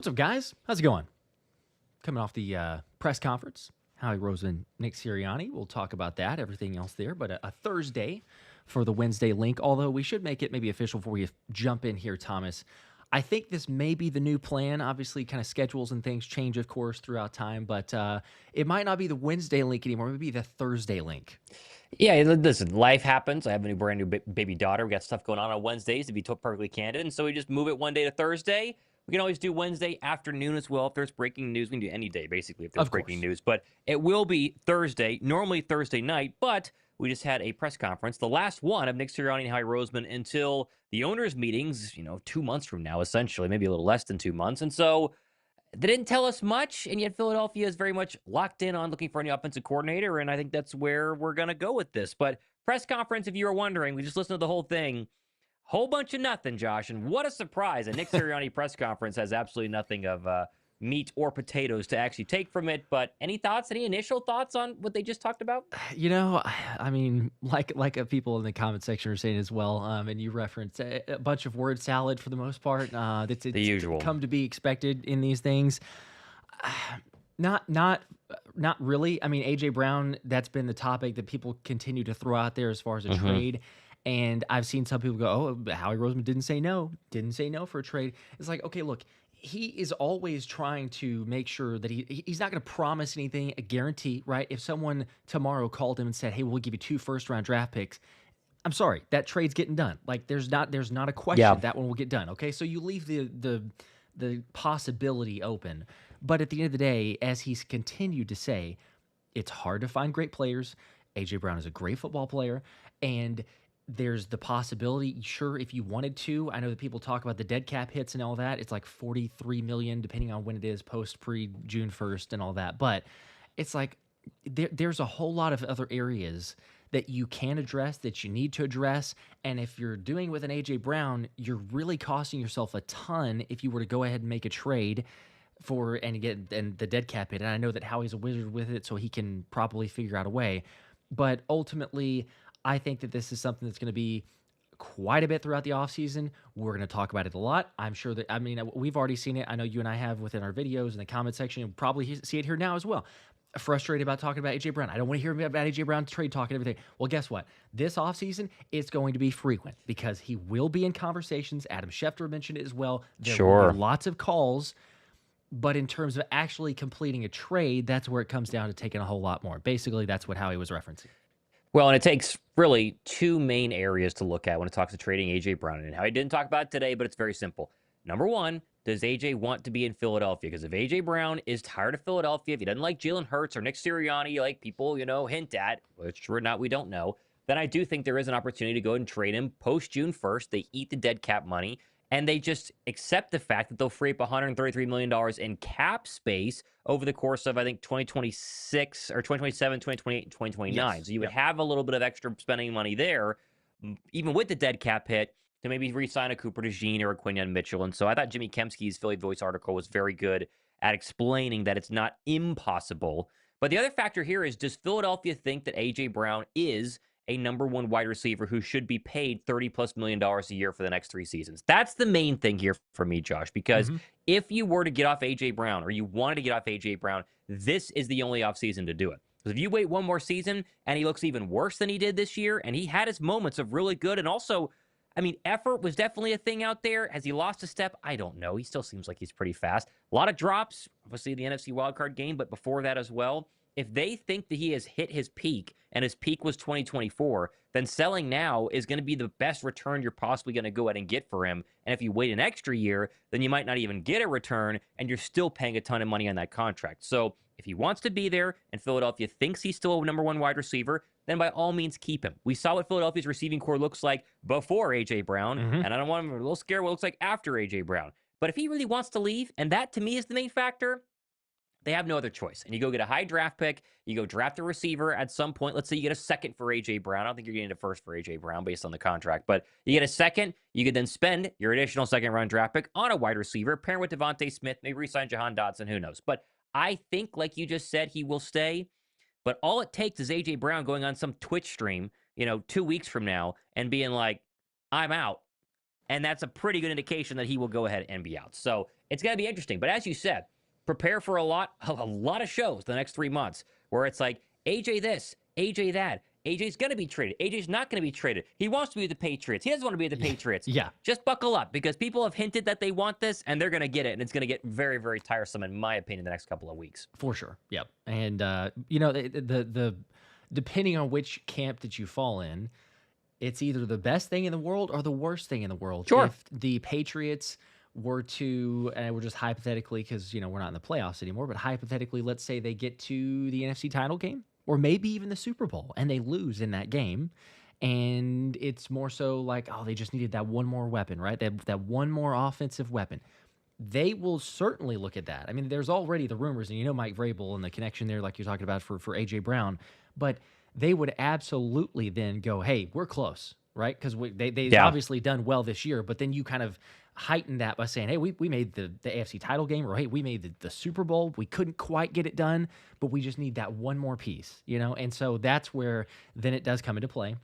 What's up, guys? How's it going? Coming off the press conference, Howie Roseman, Nick Sirianni. We'll talk about that, everything else there. But a Thursday for the Wednesday link, although we should make it maybe official before we jump in here, Thomas. I think this may be the new plan. Obviously, kind of schedules and things change, of course, throughout time. But it might not be the Wednesday link anymore. Maybe the Thursday link. Yeah, listen, life happens. I have a brand new baby daughter. We got stuff going on Wednesdays, to be perfectly candid. And so we just move it one day to Thursday. We can always do Wednesday afternoon as well if there's breaking news. We can do any day, basically, if there's Of breaking course. news. But it will be Thursday, normally Thursday night. But we just had a press conference, the last one of Nick Sirianni and Howie Roseman until the owners' meetings, 2 months from now, essentially, maybe a little less than 2 months. And so they didn't tell us much, and yet Philadelphia is very much locked in on looking for a new offensive coordinator, and I think that's where we're going to go with this. But press conference, if you were wondering, we just listened to the whole thing. Whole bunch of nothing, Josh, and what a surprise. A Nick Sirianni press conference has absolutely nothing of meat or potatoes to actually take from it. But any thoughts, any initial thoughts on what they just talked about? I mean, like people in the comment section are saying as well, and you referenced a bunch of word salad for the most part. That's The it's usual. come to be expected in these things. Not really. I mean, AJ Brown, that's been the topic that people continue to throw out there as far as a Mm-hmm. trade. And I've seen some people go, "Oh, but Howie Roseman didn't say no. Didn't say no for a trade." It's like, okay, look, he is always trying to make sure that he's not going to promise anything, a guarantee, right? If someone tomorrow called him and said, "Hey, we'll give you 2 first-round draft picks," I'm sorry, that trade's getting done. Like there's not a question Yeah. that one will get done. Okay, so you leave the possibility open, but at the end of the day, as he's continued to say, it's hard to find great players. AJ Brown is a great football player, and there's the possibility. Sure, if you wanted to, I know that people talk about the dead cap hits and all that. It's like 43 million, depending on when it is, post pre June 1st and all that. But it's like there's a whole lot of other areas that you can address, that you need to address. And if you're doing with an AJ Brown, you're really costing yourself a ton if you were to go ahead and make a trade for and get and the dead cap hit. And I know that Howie's a wizard with it, so he can probably figure out a way. But ultimately, I think that this is something that's going to be quite a bit throughout the offseason. We're going to talk about it a lot. I'm sure that, I mean, we've already seen it. I know you and I have within our videos in the comment section. You'll probably see it here now as well. Frustrated about talking about AJ Brown. I don't want to hear about AJ Brown trade talk and everything. Well, guess what? This offseason, it's going to be frequent because he will be in conversations. Adam Schefter mentioned it as well. There will be Sure. lots of calls. But in terms of actually completing a trade, that's where it comes down to taking a whole lot more. Basically, that's what Howie was referencing. Well, and it takes really two main areas to look at when it talks to trading A.J. Brown. And how he didn't talk about it today, but it's very simple. Number one, does A.J. want to be in Philadelphia? Because if A.J. Brown is tired of Philadelphia, if he doesn't like Jalen Hurts or Nick Sirianni, like people, hint at, whether it's true or not, we don't know, then I do think there is an opportunity to go ahead and trade him post June 1st. They eat the dead cap money, and they just accept the fact that they'll free up $133 million in cap space over the course of, I think, 2026 or 2027, 2028, and 2029. Yes. So you would Yep. have a little bit of extra spending money there, even with the dead cap hit, to maybe re-sign a Cooper DeJean or a Quinyon Mitchell. And so I thought Jimmy Kempski's Philly Voice article was very good at explaining that it's not impossible. But the other factor here is, does Philadelphia think that A.J. Brown is a number one wide receiver who should be paid $30+ million a year for the next 3 seasons? That's the main thing here for me, Josh, because Mm-hmm. if you were to get off A.J. Brown or you wanted to get off A.J. Brown, this is the only offseason to do it. Because if you wait one more season and he looks even worse than he did this year, and he had his moments of really good, and also, I mean, effort was definitely a thing out there. Has he lost a step? I don't know. He still seems like he's pretty fast. A lot of drops, obviously the NFC wildcard game, but before that as well. If they think that he has hit his peak and his peak was 2024, then selling now is going to be the best return you're possibly going to go ahead and get for him. And if you wait an extra year, then you might not even get a return and you're still paying a ton of money on that contract. So if he wants to be there and Philadelphia thinks he's still a number one wide receiver, then by all means keep him. We saw what Philadelphia's receiving core looks like before A.J. Brown, Mm-hmm. and I don't want him a little scared what it looks like after A.J. Brown. But if he really wants to leave, and that to me is the main factor, they have no other choice. And you go get a high draft pick, you go draft a receiver at some point. Let's say you get a second for A.J. Brown. I don't think you're getting a first for A.J. Brown based on the contract, but you get a second. You could then spend your additional second round draft pick on a wide receiver, pairing with Devontae Smith, maybe re-sign Jahan Dotson, who knows. But I think, like you just said, he will stay. But all it takes is A.J. Brown going on some Twitch stream, 2 weeks from now and being like, I'm out. And that's a pretty good indication that he will go ahead and be out. So it's going to be interesting. But as you said, prepare for a lot of shows the next 3 months where it's like, AJ this, AJ that. AJ's going to be traded. AJ's not going to be traded. He wants to be with the Patriots. He doesn't want to be with the Patriots. Yeah. Just buckle up because people have hinted that they want this and they're going to get it. And it's going to get very, very tiresome, in my opinion, the next couple of weeks. For sure. Yep. And, the depending on which camp that you fall in, it's either the best thing in the world or the worst thing in the world. Sure. If the Patriots were to, and we're just hypothetically, because, we're not in the playoffs anymore, but hypothetically, let's say they get to the NFC title game or maybe even the Super Bowl and they lose in that game. And it's more so like, oh, they just needed that one more weapon, right? That one more offensive weapon. They will certainly look at that. I mean, there's already the rumors, and Mike Vrabel and the connection there, like you're talking about for A.J. Brown, but they would absolutely then go, hey, we're close, right? Because they've obviously done well this year, but then you kind of heighten that by saying, hey, we made the AFC title game, or hey, we made the Super Bowl. We couldn't quite get it done, but we just need that one more piece, And so that's where then it does come into play.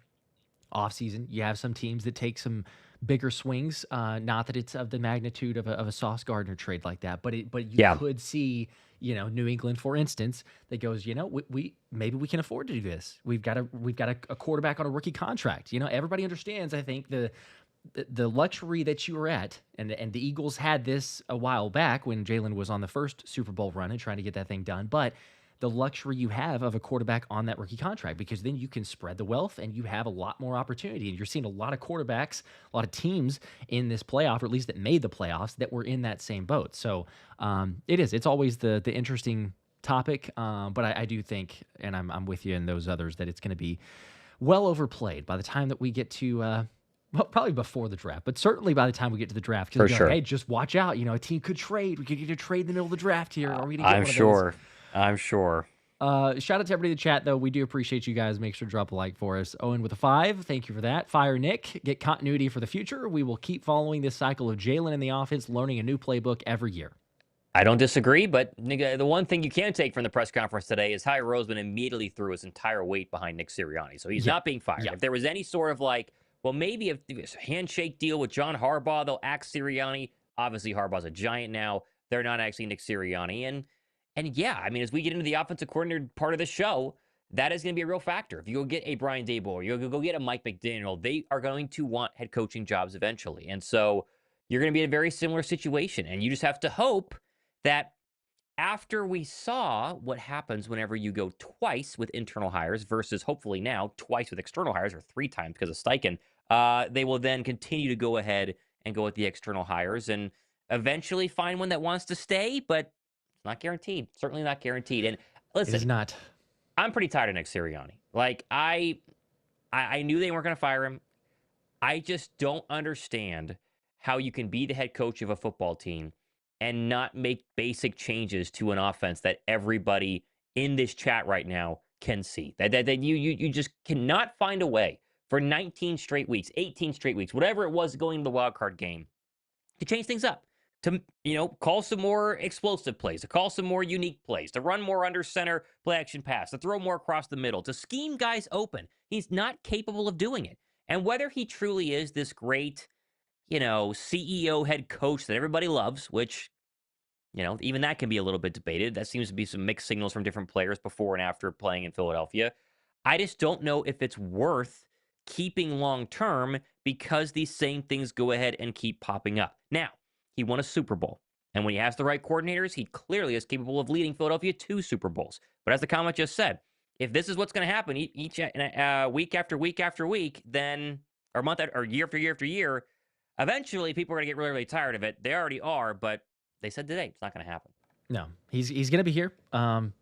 Offseason, you have some teams that take some bigger swings. Not that it's of the magnitude of a Sauce Gardner trade like that, but you could see, New England, for instance, that goes, we maybe we can afford to do this. We've got a quarterback on a rookie contract. Everybody understands, I think, the luxury that you were at, and the Eagles had this a while back when Jalen was on the first Super Bowl run and trying to get that thing done, but the luxury you have of a quarterback on that rookie contract, because then you can spread the wealth and you have a lot more opportunity. And you're seeing a lot of quarterbacks, a lot of teams in this playoff, or at least that made the playoffs, that were in that same boat. So it's always the interesting topic. But I do think, and I'm with you and those others, that it's going to be well overplayed by the time that we get to, well, probably before the draft, but certainly by the time we get to the draft. For sure. Hey, just watch out. A team could trade. We could get a trade in the middle of the draft here. Or we I'm sure. Shout out to everybody in the chat, though. We do appreciate you guys. Make sure to drop a like for us. Owen with a 5. Thank you for that. Fire Nick. Get continuity for the future. We will keep following this cycle of Jalen in the offense, learning a new playbook every year. I don't disagree, but the one thing you can take from the press conference today is Howie Roseman immediately threw his entire weight behind Nick Sirianni. So he's not being fired. If there was any sort of maybe if there's a handshake deal with John Harbaugh, they'll axe Sirianni. Obviously, Harbaugh's a giant now. They're not axing Nick Sirianni. And yeah, I mean, as we get into the offensive coordinator part of the show, that is going to be a real factor. If you go get a Brian Daboll, or you go get a Mike McDaniel, they are going to want head coaching jobs eventually. And so you're going to be in a very similar situation. And you just have to hope that after we saw what happens whenever you go twice with internal hires versus hopefully now twice with external hires, or 3 times because of Steichen, they will then continue to go ahead and go with the external hires and eventually find one that wants to stay, but not guaranteed. Certainly not guaranteed. And listen, it is not. I'm pretty tired of Nick Sirianni. I knew they weren't going to fire him. I just don't understand how you can be the head coach of a football team and not make basic changes to an offense that everybody in this chat right now can see. That you just cannot find a way for 19 straight weeks, 18 straight weeks, whatever it was going to the wild card game, to change things up. To, call some more explosive plays, to call some more unique plays, to run more under center play action pass, to throw more across the middle, to scheme guys open. He's not capable of doing it. And whether he truly is this great, CEO head coach that everybody loves, which, even that can be a little bit debated. That seems to be some mixed signals from different players before and after playing in Philadelphia. I just don't know if it's worth keeping long term because these same things go ahead and keep popping up. Now, he won a Super Bowl. And when he has the right coordinators, he clearly is capable of leading Philadelphia to Super Bowls. But as the comment just said, if this is what's going to happen each week after week after week, then, or month or year after year after year, eventually people are going to get really, really tired of it. They already are, but they said today it's not going to happen. No, he's going to be here. And,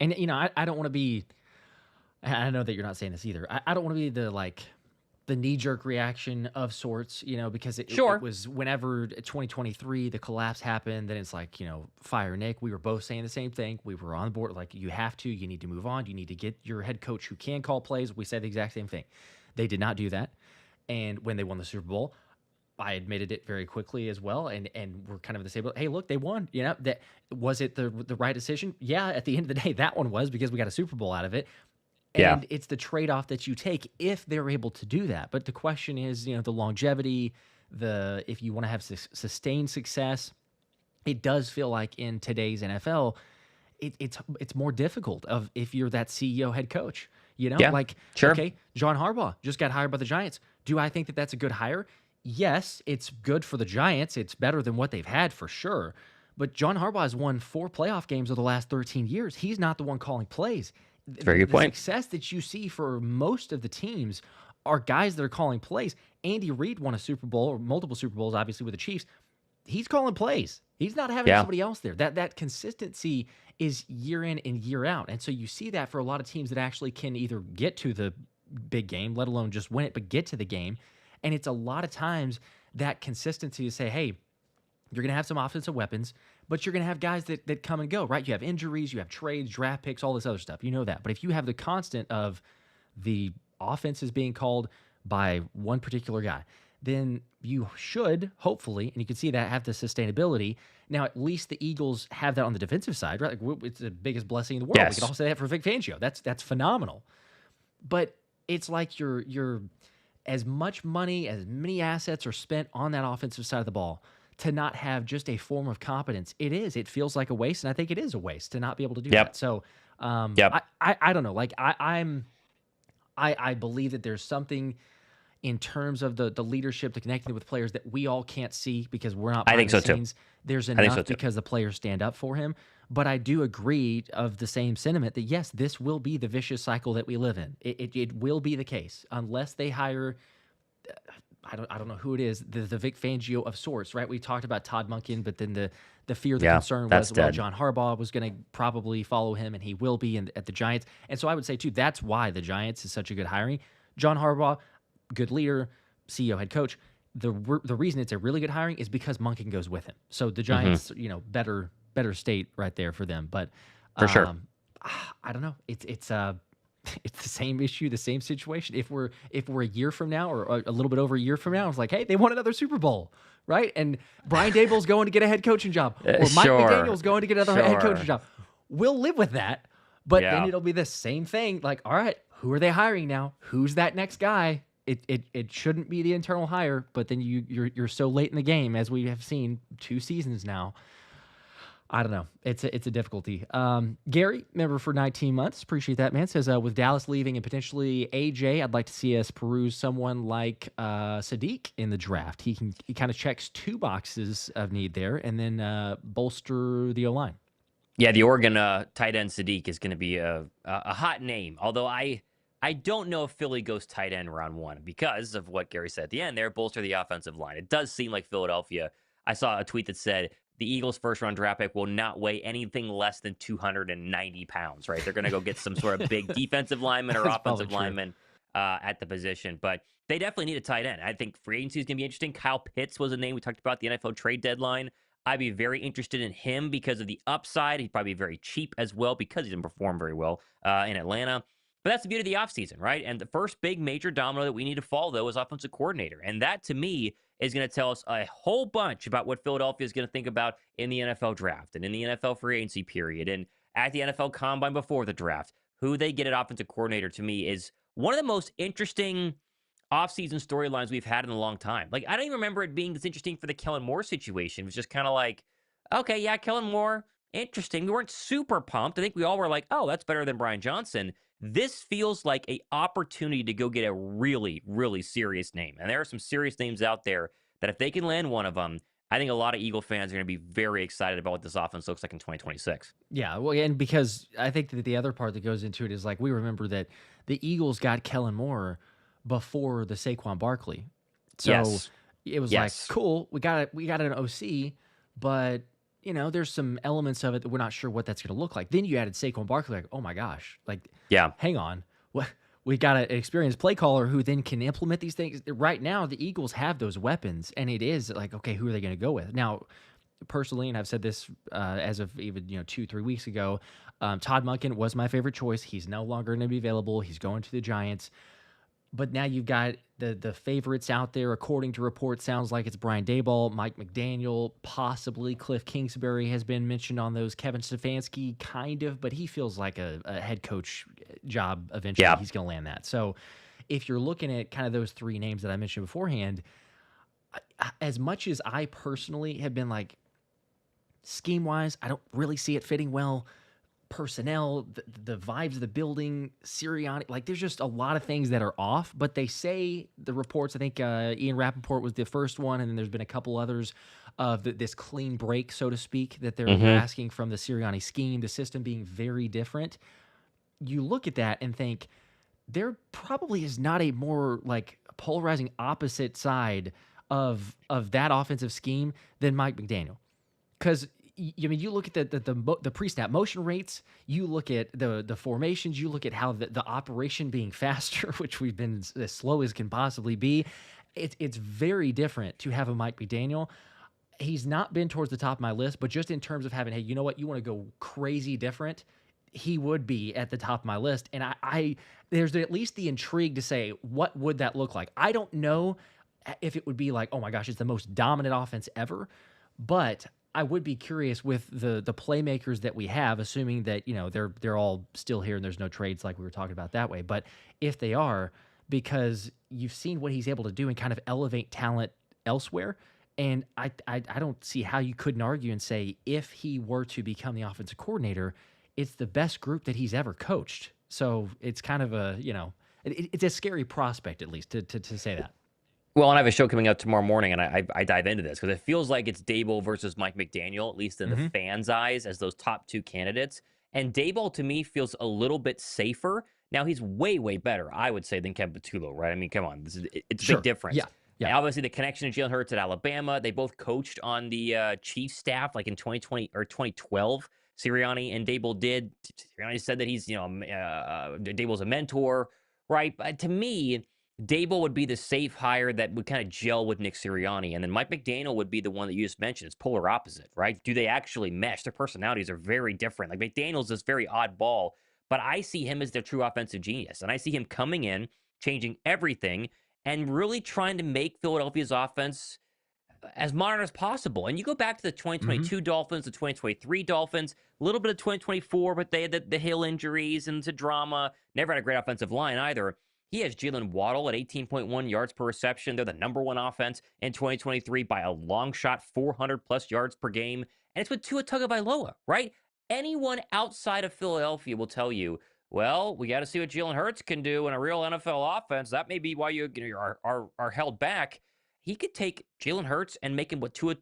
I don't want to be, I know that you're not saying this either. I don't want to be the knee-jerk reaction of sorts, because it was whenever 2023, the collapse happened, then it's like, fire Nick. We were both saying the same thing. We were on board. You need to move on. You need to get your head coach who can call plays. We said the exact same thing. They did not do that. And when they won the Super Bowl, I admitted it very quickly as well. And we're kind of the same, but hey, look, they won. That was it the right decision? Yeah, at the end of the day, that one was, because we got a Super Bowl out of it. And it's the trade-off that you take if they're able to do that. But the question is, the longevity, if you want to have sustained success, it does feel like in today's NFL, it's more difficult of if you're that CEO head coach. Yeah, Like, sure. okay, John Harbaugh just got hired by the Giants. Do I think that that's a good hire? Yes, it's good for the Giants. It's better than what they've had for sure. But John Harbaugh has won 4 playoff games of the last 13 years. He's not the one calling plays. That's a very good The point. success that you see for most of the teams are guys that are calling plays. Andy Reid won a Super Bowl or multiple Super Bowls, obviously, with the Chiefs. He's calling plays. He's not having Yeah. somebody else there. That consistency is year in and year out. And so you see that for a lot of teams that actually can either get to the big game, let alone just win it, but get to the game. And it's a lot of times that consistency to say, hey, you're going to have some offensive weapons, but you're going to have guys that come and go, right? You have injuries, you have trades, draft picks, all this other stuff. You know that. But if you have the constant of the offense is being called by one particular guy, then you should, hopefully, and you can see that, have the sustainability. Now, at least the Eagles have that on the defensive side, right? Like, it's the biggest blessing in the world. Yes. We can all say that for Vic Fangio. That's phenomenal. But it's like you're as much money, as many assets are spent on that offensive side of the ball to not have just a form of competence. It feels like a waste, and I think it is a waste to not be able to do that. So, I don't know. Like, I believe that there's something in terms of the leadership, the connecting with players that we all can't see because we're not behind the scenes. There's enough because the players stand up for him. But I do agree of the same sentiment that, yes, this will be the vicious cycle that we live in. It will be the case unless they hire, I don't know who it is, the Vic Fangio of sorts, right? We talked about Todd Monken, but then the fear, the concern was, well, John Harbaugh was going to probably follow him, and he will be at the Giants. And so I would say, too, that's why the Giants is such a good hiring. John Harbaugh, good leader, CEO, head coach. The reason it's a really good hiring is because Monken goes with him. So the Giants, better state right there for them. But for sure, I don't know. It's the same issue, the same situation. If we're a year from now or a little bit over a year from now, it's like, hey, they won another Super Bowl, right? And Brian Daboll's going to get a head coaching job, or Mike McDaniel's going to get another head coaching job. We'll live with that, but then it'll be the same thing. Like, all right, who are they hiring now? Who's that next guy? It shouldn't be the internal hire, but then you're so late in the game, as we have seen 2 seasons now. I don't know. It's a difficulty. Gary, member for 19 months. Appreciate that, man. Says, with Dallas leaving and potentially AJ, I'd like to see us peruse someone like Sadiq in the draft. He kind of checks 2 boxes of need there, and then bolster the O-line. Yeah, the Oregon tight end Sadiq is going to be a hot name. Although I don't know if Philly goes tight end round 1 because of what Gary said at the end there, bolster the offensive line. It does seem like Philadelphia. I saw a tweet that said the Eagles' first-round draft pick will not weigh anything less than 290 pounds, right? They're going to go get some sort of big defensive lineman or offensive lineman at the position. But they definitely need a tight end. I think free agency is going to be interesting. Kyle Pitts was a name we talked about at the NFL trade deadline. I'd be very interested in him because of the upside. He'd probably be very cheap as well because he didn't perform very well in Atlanta. But that's the beauty of the offseason, right? And the first big major domino that we need to follow, though, is offensive coordinator. And that, to me, is going to tell us a whole bunch about what Philadelphia is going to think about in the NFL draft and in the NFL free agency period and at the NFL combine before the draft. Who they get at offensive coordinator, to me, is one of the most interesting offseason storylines we've had in a long time. Like, I don't even remember it being this interesting for the Kellen Moore situation. It was just kind of like, okay, yeah, Kellen Moore, interesting. We weren't super pumped. I think we all were like, oh, that's better than Brian Johnson. This feels like an opportunity to go get a really, really serious name. And there are some serious names out there that if they can land one of them, I think a lot of Eagle fans are going to be very excited about what this offense looks like in 2026. Yeah, well, and because I think that the other part that goes into it is, like, we remember that the Eagles got Kellen Moore before the Saquon Barkley. So it was like, cool, we got an OC, but there's some elements of it that we're not sure what that's going to look like. Then you added Saquon Barkley, like, oh my gosh, like, hang on. What? We got an experienced play caller who then can implement these things. Right now, the Eagles have those weapons, and it is like, okay, who are they going to go with? Now, personally, and I've said this as of even 2-3 weeks ago, Todd Monken was my favorite choice. He's no longer going to be available. He's going to the Giants. But now you've got the favorites out there. According to reports, sounds like it's Brian Daboll, Mike McDaniel, possibly Cliff Kingsbury has been mentioned on those. Kevin Stefanski, kind of, but he feels like a head coach job eventually. Yeah. He's going to land that. So if you're looking at kind of those 3 names that I mentioned beforehand, as much as I personally have been like, scheme wise, I don't really see it fitting well. Personnel, the vibes of the building, Sirianni, like there's just a lot of things that are off. But they say the reports. I think Ian Rappaport was the first one, and then there's been a couple others of this clean break, so to speak, that they're asking from the Sirianni scheme, the system being very different. You look at that and think there probably is not a more like polarizing opposite side of that offensive scheme than Mike McDaniel. Because I mean, you look at the pre-snap motion rates, you look at the formations, you look at how the operation being faster, which we've been as slow as can possibly be. It's very different to have a Mike McDaniel. He's not been towards the top of my list, but just in terms of having, hey, you know what, you want to go crazy different, he would be at the top of my list. And I there's at least the intrigue to say, what would that look like? I don't know if it would be like, oh my gosh, it's the most dominant offense ever, but I would be curious with the playmakers that we have, assuming that, you know, they're all still here and there's no trades like we were talking about that way. But if they are, because you've seen what he's able to do and kind of elevate talent elsewhere. And I don't see how you couldn't argue and say, if he were to become the offensive coordinator, it's the best group that he's ever coached. So it's kind of a, you know, it's a scary prospect, at least, to say that. Well, and I have a show coming out tomorrow morning, and I dive into this because it feels like it's Daboll versus Mike McDaniel, at least in the fans' eyes, as those top two candidates. And Daboll, to me, feels a little bit safer. Now, he's way, way better, I would say, than Kevin Patullo, right? I mean, come on. It's a big difference. Yeah. And obviously, the connection to Jalen Hurts at Alabama. They both coached on the Chiefs staff, like in 2020 or 2012. Sirianni and Daboll did. Sirianni said that he's, Daboll's a mentor, right? But to me, Daboll would be the safe hire that would kind of gel with Nick Sirianni. And then Mike McDaniel would be the one that you just mentioned. It's polar opposite, right? Do they actually mesh? Their personalities are very different. Like McDaniel's this very oddball, but I see him as their true offensive genius. And I see him coming in, changing everything, and really trying to make Philadelphia's offense as modern as possible. And you go back to the 2022 Dolphins, the 2023 Dolphins, a little bit of 2024, but they had the Hill injuries and the drama. Never had a great offensive line either. He has Jalen Waddle at 18.1 yards per reception. They're the number one offense in 2023 by a long shot, 400-plus yards per game. And it's with Tua Tagovailoa, right? Anyone outside of Philadelphia will tell you, well, we got to see what Jalen Hurts can do in a real NFL offense. That may be why you are held back. He could take Jalen Hurts and make him what Tua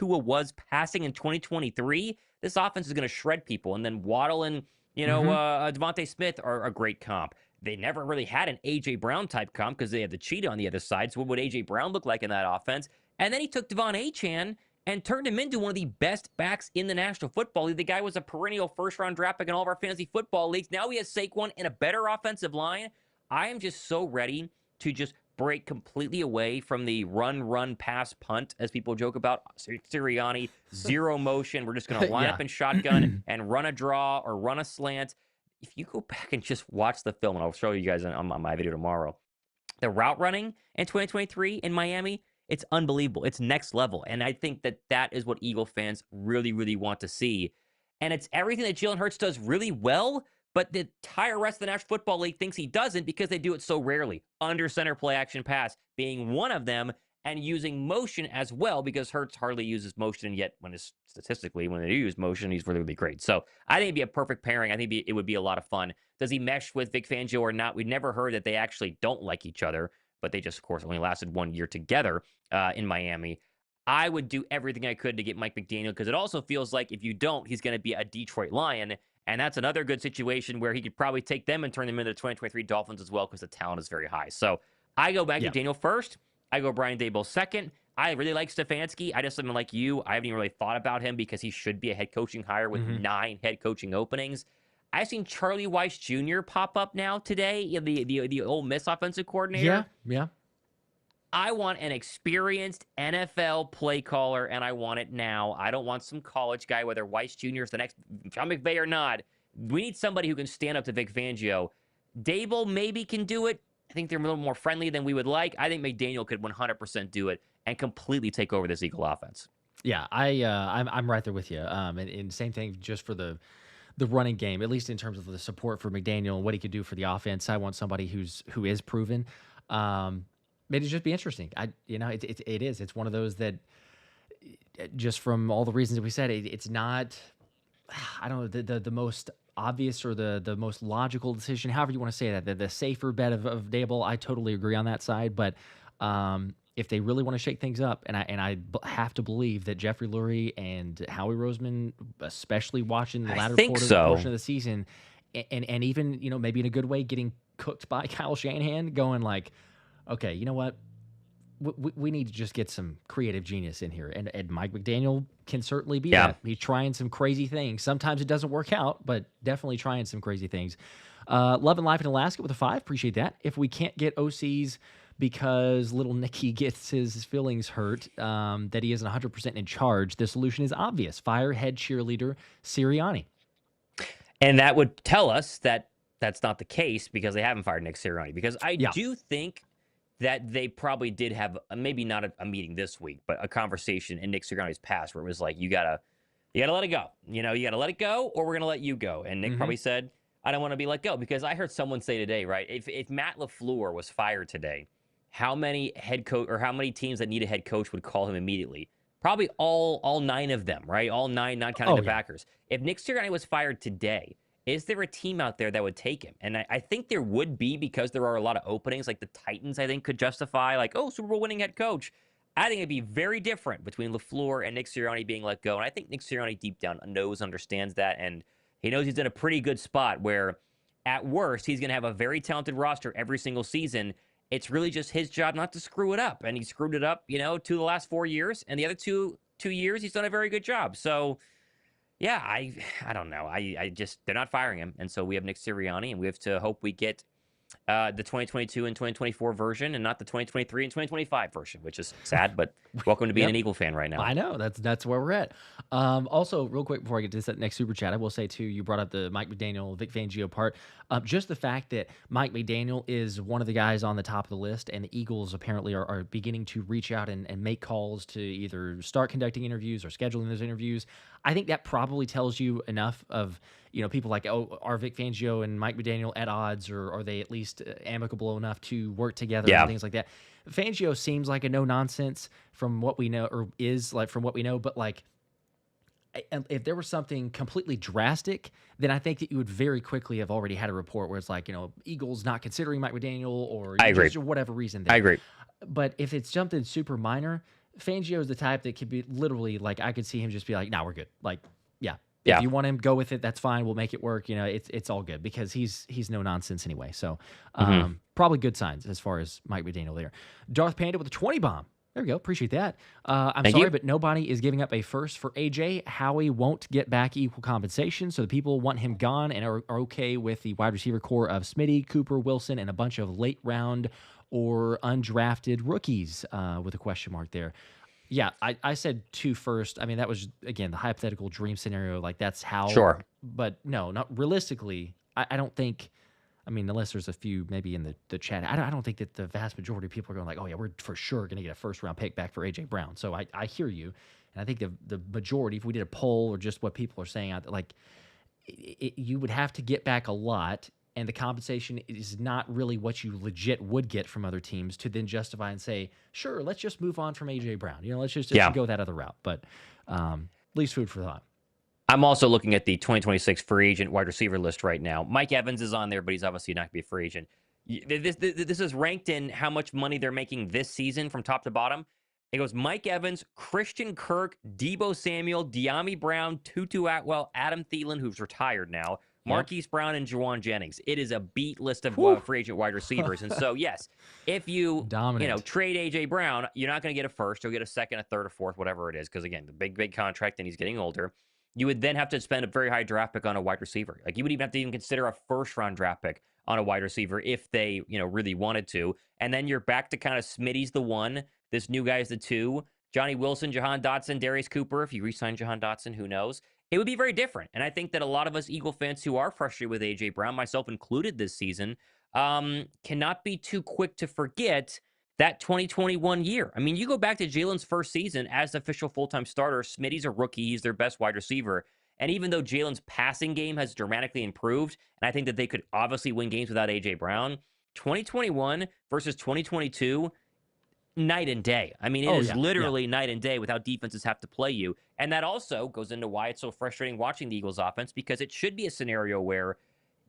was passing in 2023. This offense is going to shred people. And then Waddle and, Devontae Smith are a great comp. They never really had an A.J. Brown type comp because they had the cheetah on the other side. So what would A.J. Brown look like in that offense? And then he took Devon Achane and turned him into one of the best backs in the National Football League. The guy was a perennial first-round draft pick in all of our fantasy football leagues. Now he has Saquon and a better offensive line. I am just so ready to just break completely away from the run, pass, punt, as people joke about. Sirianni, zero motion. We're just going to line up in shotgun and run a draw or run a slant. If you go back and just watch the film, and I'll show you guys on my video tomorrow, the route running in 2023 in Miami, it's unbelievable. It's next level. And I think that is what Eagle fans really, really want to see. And it's everything that Jalen Hurts does really well, but the entire rest of the National Football League thinks he doesn't because they do it so rarely. Under center play action pass being one of them, and using motion as well, because Hurts hardly uses motion, yet when they do use motion, he's really, really great. So I think it'd be a perfect pairing. I think it would be a lot of fun. Does he mesh with Vic Fangio or not? We've never heard that they actually don't like each other, but they just, of course, only lasted 1 year together in Miami. I would do everything I could to get Mike McDaniel, because it also feels like if you don't, he's going to be a Detroit Lion. And that's another good situation where he could probably take them and turn them into the 2023 Dolphins as well, because the talent is very high. So I go Mike McDaniel first. I go Brian Daboll second. I really like Stefanski. I just am like you. I haven't even really thought about him because he should be a head coaching hire with 9 head coaching openings. I've seen Charlie Weiss Jr. pop up now today, the Ole Miss offensive coordinator. Yeah. I want an experienced NFL play caller, and I want it now. I don't want some college guy, whether Weiss Jr. is the next John McVay or not. We need somebody who can stand up to Vic Fangio. Daboll maybe can do it. I think they're a little more friendly than we would like. I think McDaniel could 100% do it and completely take over this Eagle offense. Yeah, I'm right there with you. And same thing just for the running game, at least in terms of the support for McDaniel and what he could do for the offense. I want somebody who is proven. It'd just be interesting. It is. It's one of those that, just from all the reasons that we said, it's not. I don't know, the most obvious or the most logical decision, however you want to say that, the safer bet of Daboll. I totally agree on that side, but if they really want to shake things up, and have to believe that Jeffrey Lurie and Howie Roseman, especially watching the I latter think portion so. of the season, and even maybe in a good way getting cooked by Kyle Shanahan, going like, okay, you know what? We need to just get some creative genius in here. And Mike McDaniel can certainly be Yeah. that. He's trying some crazy things. Sometimes it doesn't work out, but definitely trying some crazy things. Love and Life in Alaska with a 5. Appreciate that. If we can't get OCs because little Nicky gets his feelings hurt, that he isn't 100% in charge, the solution is obvious. Fire head cheerleader Sirianni. And that would tell us that that's not the case because they haven't fired Nick Sirianni. Because I Yeah. do think that they probably did have maybe not a meeting this week, but a conversation in Nick Sirianni's past where it was like, you gotta let it go. You gotta let it go, or we're gonna let you go. And Nick probably said, I don't want to be let go, because I heard someone say today, right? If Matt LaFleur was fired today, how many head coach or how many teams that need a head coach would call him immediately? Probably all 9 of them, right? All 9, not counting the Packers. If Nick Sirianni was fired today, is there a team out there that would take him? And I think there would be, because there are a lot of openings. Like the Titans, I think, could justify, like, oh, Super Bowl winning head coach. I think it'd be very different between LaFleur and Nick Sirianni being let go. And I think Nick Sirianni deep down understands that. And he knows he's in a pretty good spot where, at worst, he's going to have a very talented roster every single season. It's really just his job not to screw it up. And he screwed it up, 2 of the last 4 years. And the other two years, he's done a very good job. So, yeah, I don't know. I just, they're not firing him. And so we have Nick Sirianni, and we have to hope we get the 2022 and 2024 version and not the 2023 and 2025 version, which is sad, but welcome to being an Eagle fan right now. I know, that's where we're at. Also, real quick before I get to this next super chat, I will say too, you brought up the Mike McDaniel, Vic Fangio part. Just the fact that Mike McDaniel is one of the guys on the top of the list, and the Eagles apparently are beginning to reach out and make calls to either start conducting interviews or scheduling those interviews. I think that probably tells you enough of, people like, oh, are Vic Fangio and Mike McDaniel at odds, or are they at least amicable enough to work together and things like that? Fangio seems like a no-nonsense from what we know, or is like from what we know, but like, if there was something completely drastic, then I think that you would very quickly have already had a report where it's like, Eagles not considering Mike McDaniel, or I agree. just whatever reason there. I agree. But if it's something super minor, Fangio is the type that could be literally like, I could see him just be like, nah, we're good. Like, if you want him, go with it. That's fine. We'll make it work. It's all good, because he's no nonsense anyway. So probably good signs as far as Mike McDaniel there. Darth Panda with a 20 bomb. There we go. Appreciate that. I'm sorry, but nobody is giving up a first for AJ. Howie won't get back equal compensation, so the people want him gone and are okay with the wide receiver core of Smitty, Cooper, Wilson, and a bunch of late round or undrafted rookies with a question mark there. Yeah, I said 2 first. I mean, that was, again, the hypothetical dream scenario. Like, that's how. Sure. But no, not realistically. I don't think. I mean, unless there's a few maybe in the chat, I don't think that the vast majority of people are going like, oh yeah, we're for sure going to get a first round pick back for AJ Brown. So I hear you, and I think the majority, if we did a poll or just what people are saying out there, like you would have to get back a lot, and the compensation is not really what you legit would get from other teams to then justify and say, sure, let's just move on from AJ Brown. Let's just go that other route. But at least food for thought. I'm also looking at the 2026 free agent wide receiver list right now. Mike Evans is on there, but he's obviously not going to be a free agent. This is ranked in how much money they're making this season from top to bottom. It goes Mike Evans, Christian Kirk, Deebo Samuel, De'Ami Brown, Tutu Atwell, Adam Thielen, who's retired now, Marquise Brown, and Juwan Jennings. It is a beat list of free agent wide receivers. And so, yes, if you trade A.J. Brown, you're not going to get a first. You'll get a second, a third, a fourth, whatever it is, because, again, the big contract, and he's getting older. You would then have to spend a very high draft pick on a wide receiver. Like, you would even have to consider a first-round draft pick on a wide receiver if they, really wanted to. And then you're back to kind of Smitty's the 1. This new guy is the 2. Johnny Wilson, Jahan Dotson, Darius Cooper. If you re-sign Jahan Dotson, who knows? It would be very different. And I think that a lot of us Eagle fans who are frustrated with A.J. Brown, myself included this season, cannot be too quick to forget that 2021 year. I mean, you go back to Jalen's first season as the official full-time starter. Smitty's a rookie. He's their best wide receiver. And even though Jalen's passing game has dramatically improved, and I think that they could obviously win games without A.J. Brown, 2021 versus 2022 night and day. I mean, it Oh is yeah, yeah. literally night and day with how defenses have to play you. And that also goes into why it's so frustrating watching the Eagles offense, because it should be a scenario where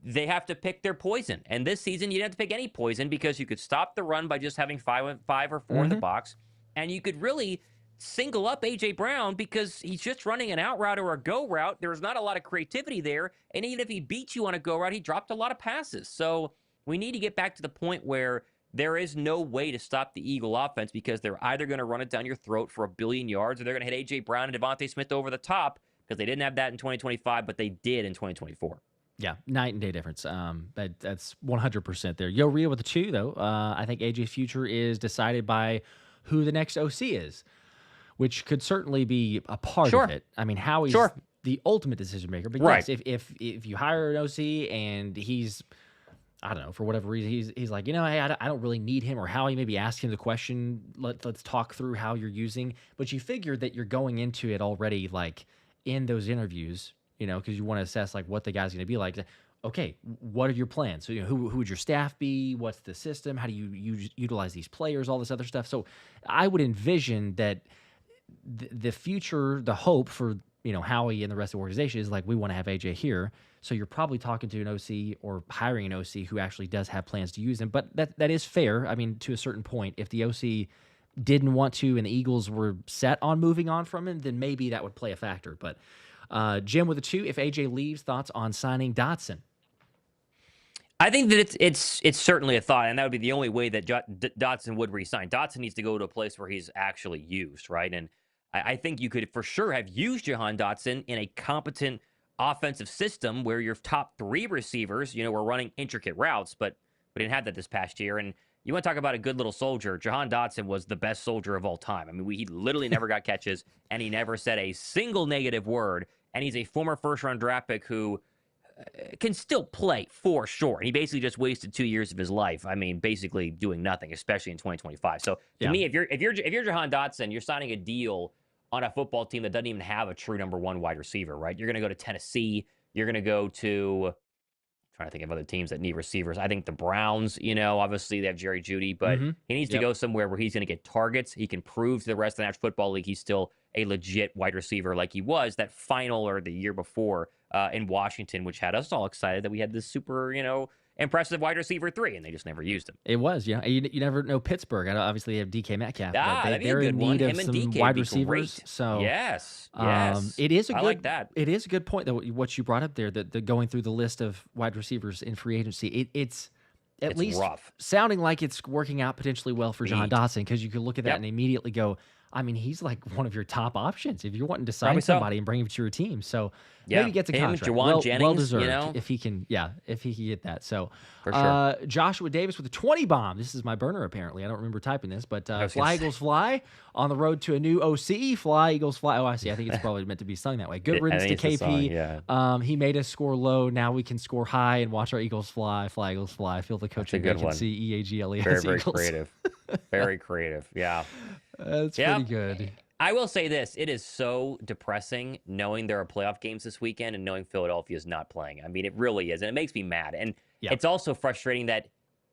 they have to pick their poison. And this season, you didn't have to pick any poison because you could stop the run by just having five or four in the Hmm. box. And you could really single up A.J. Brown because he's just running an out route or a go route. There's not a lot of creativity there. And even if he beat you on a go route, he dropped a lot of passes. So we need to get back to the point where there is no way to stop the Eagle offense, because they're either going to run it down your throat for 1 billion yards, or they're going to hit A.J. Brown and Devontae Smith over the top, because they didn't have that in 2025, but they did in 2024. Yeah, night and day difference. That's 100% there. Yo Rio with the 2 though. I think AJ's future is decided by who the next OC is, which could certainly be a part of Sure. it. I mean, Howie's Sure. the ultimate decision maker. But Right. yes, if you hire an OC and he's, I don't know, for whatever reason, he's like, hey, I don't really need him, or Howie maybe ask him the question. Let's talk through how you're using. But you figure that you're going into it already like in those interviews, because you want to assess like what the guy's going to be like. Okay, what are your plans? So who would your staff be? What's the system? How do you utilize these players? All this other stuff. So I would envision that the future, the hope for Howie and the rest of the organization is like, we want to have AJ here. So you're probably talking to an OC or hiring an OC who actually does have plans to use him. But that is fair. I mean, to a certain point, if the OC didn't want to and the Eagles were set on moving on from him, then maybe that would play a factor. But Jim with a 2, if AJ leaves, thoughts on signing Dotson? I think that it's certainly a thought, and that would be the only way that Dotson would resign. Dotson needs to go to a place where he's actually used, right? And I think you could for sure have used Jahan Dotson in a competent offensive system where your top 3 receivers, were running intricate routes, but we didn't have that this past year. And you want to talk about a good little soldier. Jahan Dotson was the best soldier of all time. I mean, he literally never got catches, and he never said a single negative word. And he's a former first-round draft pick who can still play for sure. And he basically just wasted 2 years of his life. I mean, basically doing nothing, especially in 2025. So to me, if you're Jahan Dotson, you're signing a deal on a football team that doesn't even have a true number 1 wide receiver, right? You're going to go to Tennessee. You're going to go to, trying to think of other teams that need receivers. I think the Browns, obviously they have Jerry Jeudy, but he needs to go somewhere where he's going to get targets. He can prove to the rest of the National Football League he's still a legit wide receiver like he was that final or the year before in Washington, which had us all excited that we had this super, impressive wide receiver 3, and they just never used him. It was, yeah. You never know Pittsburgh. I obviously have DK Metcalf, but they're in in need of him some DK wide would be receivers. great. So yes, it is a good. I like that. It is a good point though. What you brought up there, that the going through the list of wide receivers in free agency, it's at least rough. Sounding like it's working out potentially well for Jahan Dotson, because you could look at that and immediately go, I mean, he's like one of your top options if you're wanting to sign somebody and bring him to your team. So maybe he gets a contract. Well deserved if he can. Yeah, if he can get that. So for sure. Joshua Davis with a 20 bomb. This is my burner apparently. I don't remember typing this, but Fly Eagles Fly on the road to a new OC. Fly Eagles Fly. Oh, I see. I think it's probably meant to be sung that way. Good riddance to KP. He made us score low. Now we can score high and watch our Eagles fly. Fly Eagles Fly. Feel the coaching vacancy. EAGLES. Very creative. Very creative. Yeah. That's pretty good. I will say this. It is so depressing knowing there are playoff games this weekend and knowing Philadelphia is not playing. I mean, it really is. And it makes me mad. And it's also frustrating that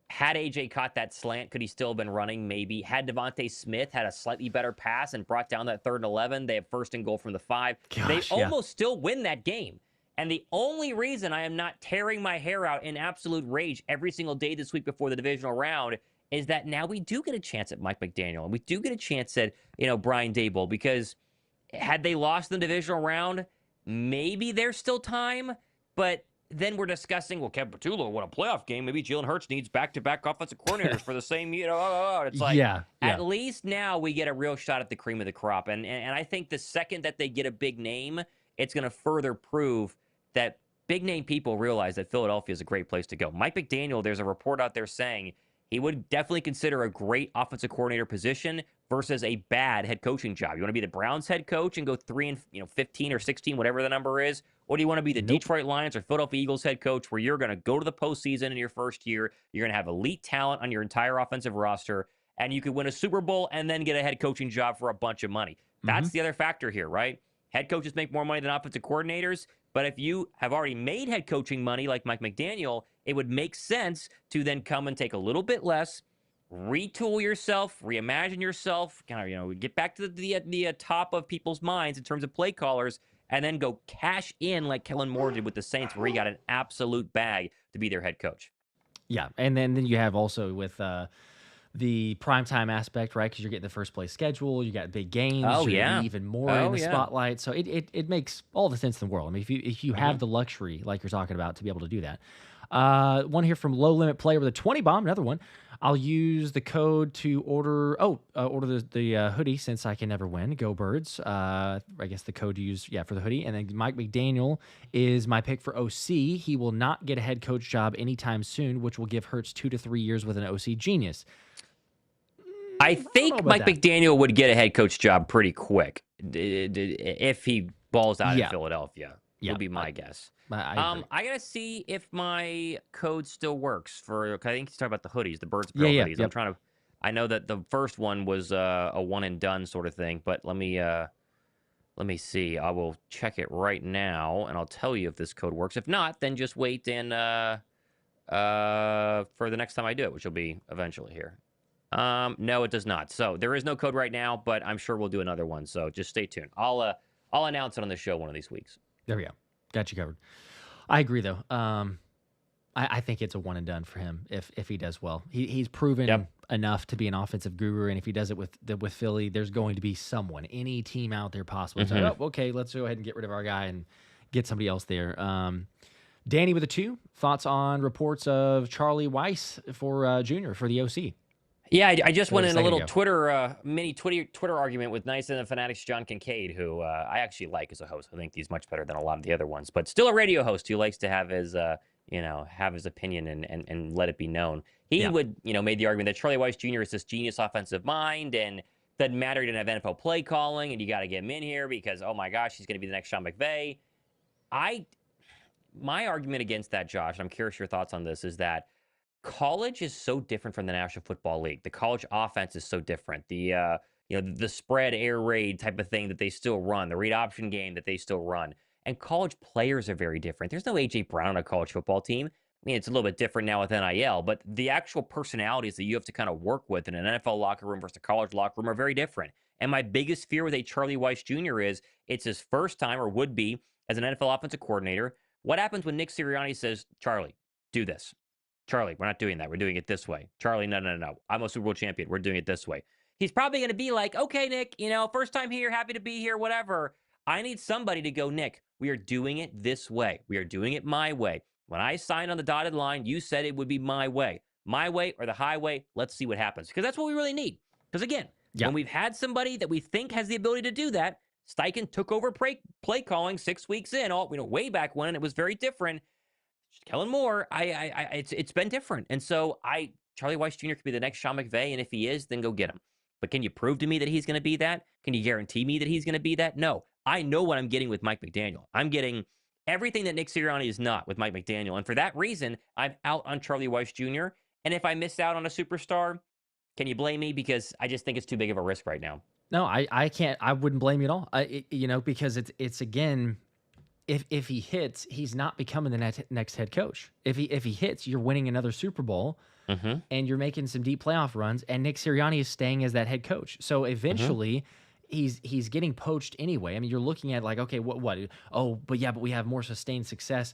had AJ caught that slant, could he still have been running? Maybe. Had Devontae Smith had a slightly better pass and brought down that 3rd and 11, they have 1st and goal from the 5. They almost still win that game. And the only reason I am not tearing my hair out in absolute rage every single day this week before the divisional round is that now we do get a chance at Mike McDaniel, and we do get a chance at, Brian Daboll, because had they lost in the divisional round, maybe there's still time, but then we're discussing, well, Kevin Patullo won a playoff game. Maybe Jalen Hurts needs back-to-back offensive coordinators for the same, it's like, at least now we get a real shot at the cream of the crop. And I think the second that they get a big name, it's going to further prove that big name people realize that Philadelphia is a great place to go. Mike McDaniel, there's a report out there saying he would definitely consider a great offensive coordinator position versus a bad head coaching job. You want to be the Browns head coach and go 3-15 or 16, whatever the number is, or do you want to be the Detroit Lions or Philadelphia Eagles head coach, where you're going to go to the postseason in your first year, you're going to have elite talent on your entire offensive roster, and you could win a Super Bowl and then get a head coaching job for a bunch of money? That's the other factor here, right? Head coaches make more money than offensive coordinators, but if you have already made head coaching money like Mike McDaniel, it would make sense to then come and take a little bit less, retool yourself, reimagine yourself, kind of, get back to the top of people's minds in terms of play callers, and then go cash in like Kellen Moore did with the Saints, where he got an absolute bag to be their head coach. Yeah, and then you have also with the primetime aspect, right? Because you're getting the first place schedule, you got big games, Oh, you're going to yeah. be even more Oh, in the yeah. spotlight. So it makes all the sense in the world. I mean, if you have the luxury, like you're talking about, to be able to do that. One here from Low Limit Player with a 20 bomb, another one. I'll use the code to order the hoodie since I can never win. Go Birds. I guess the code to use, for the hoodie. And then Mike McDaniel is my pick for OC. He will not get a head coach job anytime soon, which will give Hurts 2 to 3 years with an OC genius. I think Mike McDaniel would get a head coach job pretty quick if he balls out in Philadelphia. Would be my guess. I gotta see if my code still works for. I think he's talking about the hoodies, the Birds Pro hoodies. I'm trying to. I know that the first one was a one and done sort of thing, but let me see. I will check it right now, and I'll tell you if this code works. If not, then just wait and for the next time I do it, which will be eventually here. No, it does not. So there is no code right now, but I'm sure we'll do another one. So just stay tuned. I'll announce it on the show one of these weeks. There we go. Got you covered. I agree though. I think it's a one and done for him if he does well. He's proven enough to be an offensive guru, and if he does it with Philly, there's going to be someone, any team out there possible. So, okay, let's go ahead and get rid of our guy and get somebody else there. Danny with a 2. Thoughts on reports of Charlie Weiss for Junior for the OC? Yeah, I just went in a little mini Twitter argument with Nice and the Fanatics John Kincaid, who I actually like as a host. I think he's much better than a lot of the other ones, but still a radio host who likes to have his have his opinion and let it be known. He would made the argument that Charlie Weiss Jr. is this genius offensive mind and doesn't matter, he didn't have NFL play calling, and you got to get him in here because oh my gosh, he's going to be the next Sean McVay. My argument against that, Josh, and I'm curious your thoughts on this, is that college is so different from the National Football League. The college offense is so different. The the spread air raid type of thing that they still run, the read option game that they still run, and college players are very different. There's no AJ Brown on a college football team. I mean, it's a little bit different now with NIL, but the actual personalities that you have to kind of work with in an NFL locker room versus a college locker room are very different. And my biggest fear with a Charlie Weiss Jr. is it's his first time, or would be, as an NFL offensive coordinator. What happens when Nick Sirianni says, Charlie, do this? Charlie, we're not doing that. We're doing it this way. Charlie, no. I'm a Super Bowl champion. We're doing it this way. He's probably going to be like, okay, Nick, first time here, happy to be here, whatever. I need somebody to go, Nick, we are doing it this way. We are doing it my way. When I signed on the dotted line, you said it would be my way. My way or the highway. Let's see what happens. Because that's what we really need. Because again, when we've had somebody that we think has the ability to do that, Steichen took over play calling 6 weeks in, way back when, and it was very different. Kellen Moore, it's been different. And so Charlie Weiss Jr. could be the next Sean McVay, and if he is, then go get him. But can you prove to me that he's going to be that? Can you guarantee me that he's going to be that? No. I know what I'm getting with Mike McDaniel. I'm getting everything that Nick Sirianni is not with Mike McDaniel. And for that reason, I'm out on Charlie Weiss Jr. And if I miss out on a superstar, can you blame me? Because I just think it's too big of a risk right now. No, I can't. I wouldn't blame you at all. Because it's again, if he hits, he's not becoming the next head coach. If he hits, you're winning another Super Bowl, and you're making some deep playoff runs. And Nick Sirianni is staying as that head coach. So eventually, he's getting poached anyway. I mean, you're looking at like, okay, what? Oh, but we have more sustained success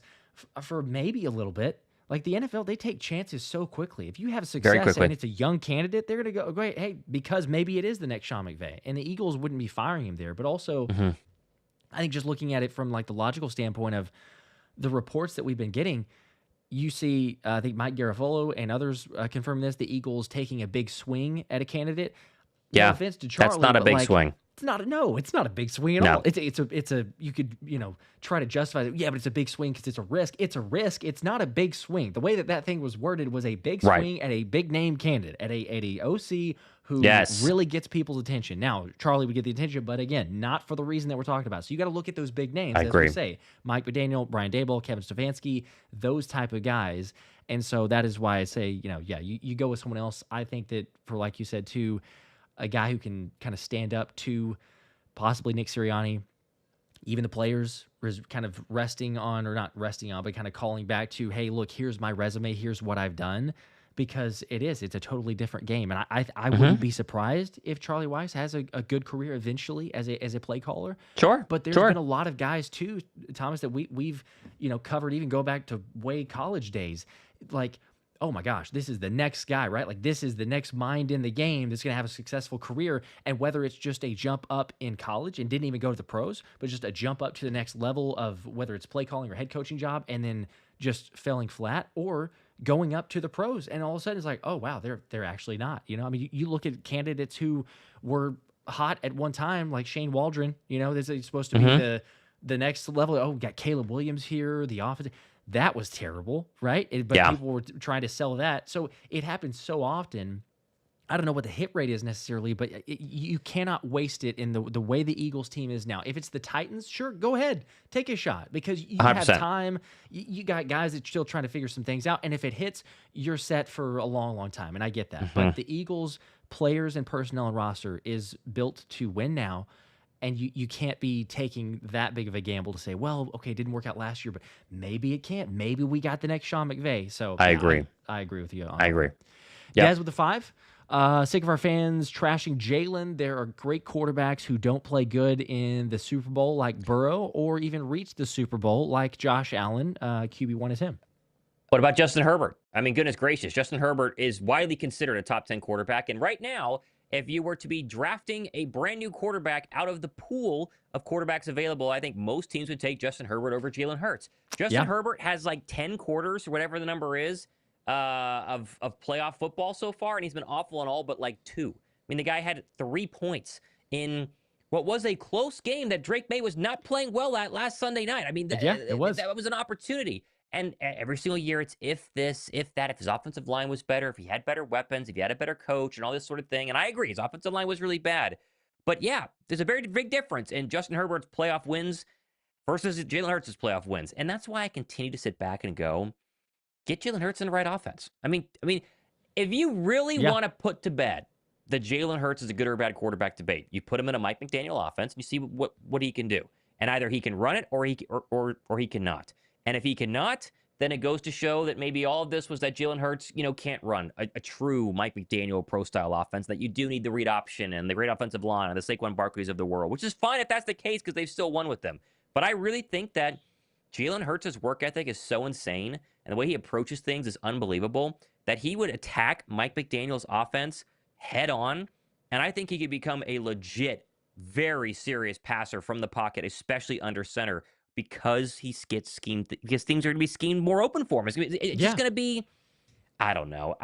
for maybe a little bit. Like the NFL, they take chances so quickly. If you have success and it's a young candidate, they're going to go, great, hey, because maybe it is the next Sean McVay. And the Eagles wouldn't be firing him there. But also, I think just looking at it from like the logical standpoint of the reports that we've been getting, you see, I think Mike Garafolo and others confirm this, the Eagles taking a big swing at a candidate. Yeah, no offense to Charlie, that's not a big swing. It's not a big swing at all. It's a you could try to justify it. Yeah, but it's a big swing because it's a risk. It's a risk. It's not a big swing. The way that thing was worded was a big swing at a big name candidate, at a OC who really gets people's attention. Now Charlie would get the attention, but again, not for the reason that we're talking about. So you got to look at those big names. As we say, Mike McDaniel, Brian Daboll, Kevin Stefanski, those type of guys. And so that is why I say, you go with someone else. I think that for, like you said too, a guy who can kind of stand up to possibly Nick Sirianni, even the players kind of resting on, or not resting on, but kind of calling back to, hey, look, here's my resume, here's what I've done. because it's a totally different game. And I wouldn't be surprised if Charlie Weiss has a good career eventually as a play caller. Sure. But there's been a lot of guys too, Thomas, that we've covered, even go back to way college days. Like, oh my gosh, this is the next guy, right? Like, this is the next mind in the game that's going to have a successful career. And whether it's just a jump up in college and didn't even go to the pros, but just a jump up to the next level of whether it's play calling or head coaching job, and then just falling flat, or going up to the pros, and all of a sudden it's like, oh wow, they're actually not. I mean, you look at candidates who were hot at one time, like Shane Waldron. This is supposed to be the next level. Oh, we got Caleb Williams here, the offense. That was terrible, right? But people were trying to sell that. So it happens so often. I don't know what the hit rate is necessarily, but you cannot waste it in the way the Eagles team is now. If it's the Titans, sure, go ahead. Take a shot, because you 100%. have time. You got guys that are still trying to figure some things out. And if it hits, you're set for a long, long time. And I get that. But the Eagles players and personnel and roster is built to win now. And you can't be taking that big of a gamble to say, well, okay, it didn't work out last year, but maybe it can't. Maybe we got the next Sean McVay. So I agree. I agree with you. I agree. Guys with the 5. Sick of our fans trashing Jalen. There are great quarterbacks who don't play good in the Super Bowl like Burrow, or even reach the Super Bowl like Josh Allen. QB1 is him. What about Justin Herbert? I mean, goodness gracious. Justin Herbert is widely considered a top 10 quarterback. And right now, if you were to be drafting a brand new quarterback out of the pool of quarterbacks available, I think most teams would take Justin Herbert over Jalen Hurts. Justin Herbert has like 10 quarters, or whatever the number is, of playoff football so far, and he's been awful in all but like 2. I mean, the guy had 3 points in what was a close game that Drake May was not playing well at last Sunday night. I mean, it was. That was an opportunity. And every single year, it's if this, if that, if his offensive line was better, if he had better weapons, if he had a better coach, and all this sort of thing. And I agree, his offensive line was really bad. But yeah, there's a very big difference in Justin Herbert's playoff wins versus Jalen Hurts' playoff wins. And that's why I continue to sit back and go, get Jalen Hurts in the right offense. I mean, if you really want to put to bed that Jalen Hurts is a good or bad quarterback debate, you put him in a Mike McDaniel offense and you see what he can do. And either he can run it or he cannot. And if he cannot, then it goes to show that maybe all of this was that Jalen Hurts, can't run a true Mike McDaniel pro-style offense, that you do need the read option and the great offensive line and the Saquon Barkleys of the world, which is fine if that's the case because they've still won with them. But I really think that Jalen Hurts' work ethic is so insane and the way he approaches things is unbelievable that he would attack Mike McDaniel's offense head on, and I think he could become a legit, very serious passer from the pocket, especially under center, because he gets schemed, because things are going to be schemed more open for him. It's just going to be, I don't know.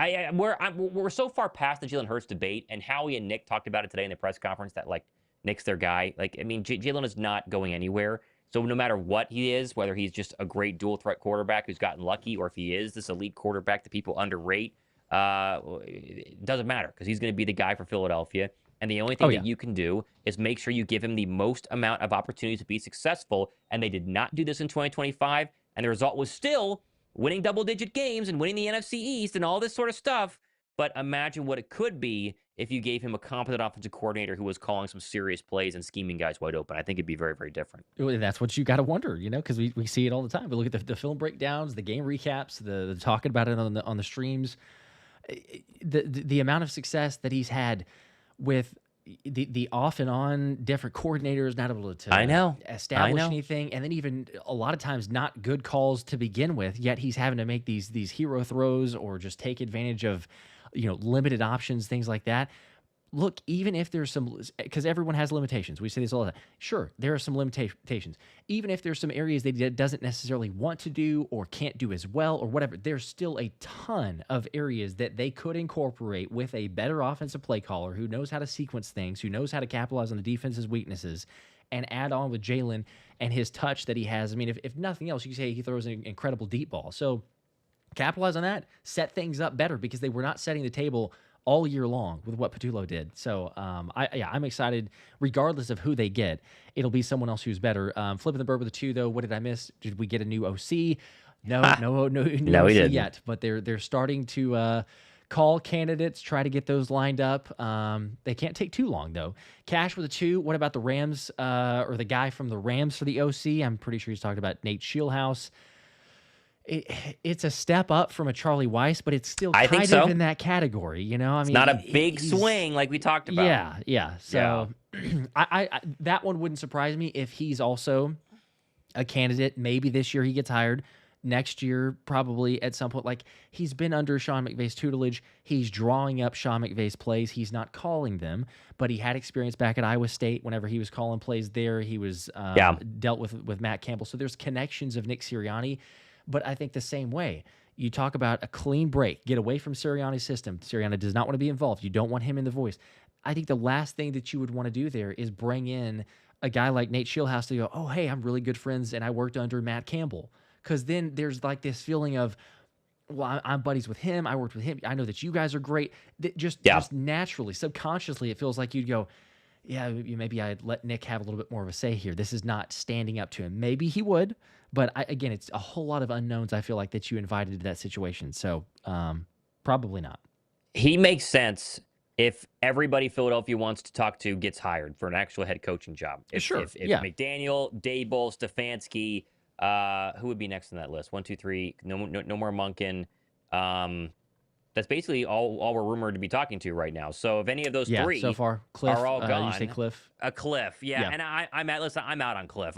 We're so far past the Jalen Hurts debate, and Howie and Nick talked about it today in the press conference that, like, Nick's their guy. Like, I mean, Jalen is not going anywhere. So no matter what he is, whether he's just a great dual threat quarterback who's gotten lucky, or if he is this elite quarterback that people underrate, it doesn't matter because he's going to be the guy for Philadelphia. And the only thing that you can do is make sure you give him the most amount of opportunities to be successful. And they did not do this in 2025. And the result was still winning double-digit games and winning the NFC East and all this sort of stuff. But imagine what it could be if you gave him a competent offensive coordinator who was calling some serious plays and scheming guys wide open. I think it'd be very, very different. Well, that's what you got to wonder, because we see it all the time. We look at the film breakdowns, the game recaps, the talking about it on the streams. The amount of success that he's had with the off and on different coordinators, not able to establish anything, and then even a lot of times not good calls to begin with, yet he's having to make these hero throws or just take advantage of limited options, things like that. Look, even if there's some, because everyone has limitations. We say this all the time. Sure, there are some limitations. Even if there's some areas that he doesn't necessarily want to do or can't do as well or whatever, there's still a ton of areas that they could incorporate with a better offensive play caller who knows how to sequence things, who knows how to capitalize on the defense's weaknesses, and add on with Jalen and his touch that he has. I mean, if nothing else, you can say he throws an incredible deep ball. So capitalize on that, set things up better, because they were not setting the table all year long with what Patullo did. So I'm excited. Regardless of who they get, it'll be someone else who's better. Flipping the bird with the 2, though. What did I miss? Did we get a new OC? No No, we OC didn't yet. But they're starting to call candidates, try to get those lined up. They can't take too long, though. Cash with a 2. What about the Rams or the guy from the Rams for the OC? I'm pretty sure he's talking about Nate Shieldhouse. it's a step up from a Charlie Weiss, but it's still I think kind so. of in that category. You know, I It's mean, not a big he's swing like we talked about. yeah, yeah. Yeah. So I that one wouldn't surprise me if he's also a candidate. Maybe this year he gets hired. Next year, probably at some point. Like, he's been under Sean McVay's tutelage. He's drawing up Sean McVay's plays. He's not calling them, but he had experience back at Iowa State. Whenever he was calling plays there, he was dealt with Matt Campbell. So there's connections of Nick Sirianni. But I think the same way, you talk about a clean break, get away from Sirianni's system. Sirianni does not want to be involved. You don't want him in the voice. I think the last thing that you would want to do there is bring in a guy like Nate Schillhouse to go, oh, hey, I'm really good friends and I worked under Matt Campbell. Because then there's like this feeling of, well, I'm buddies with him. I worked with him. I know that you guys are great. Just naturally, subconsciously, it feels like you'd go, yeah, maybe I'd let Nick have a little bit more of a say here. This is not standing up to him. Maybe he would, but again, it's a whole lot of unknowns, I feel like, that you invited to that situation. So probably not. He makes sense if everybody Philadelphia wants to talk to gets hired for an actual head coaching job. If McDaniel, Daboll, Stefanski, who would be next on that list? 1, 2, 3. No more Monken. That's basically all we're rumored to be talking to right now. So if any of those three so far, Cliff, are all gone, you say Cliff? Cliff, yeah. And I'm out on Cliff.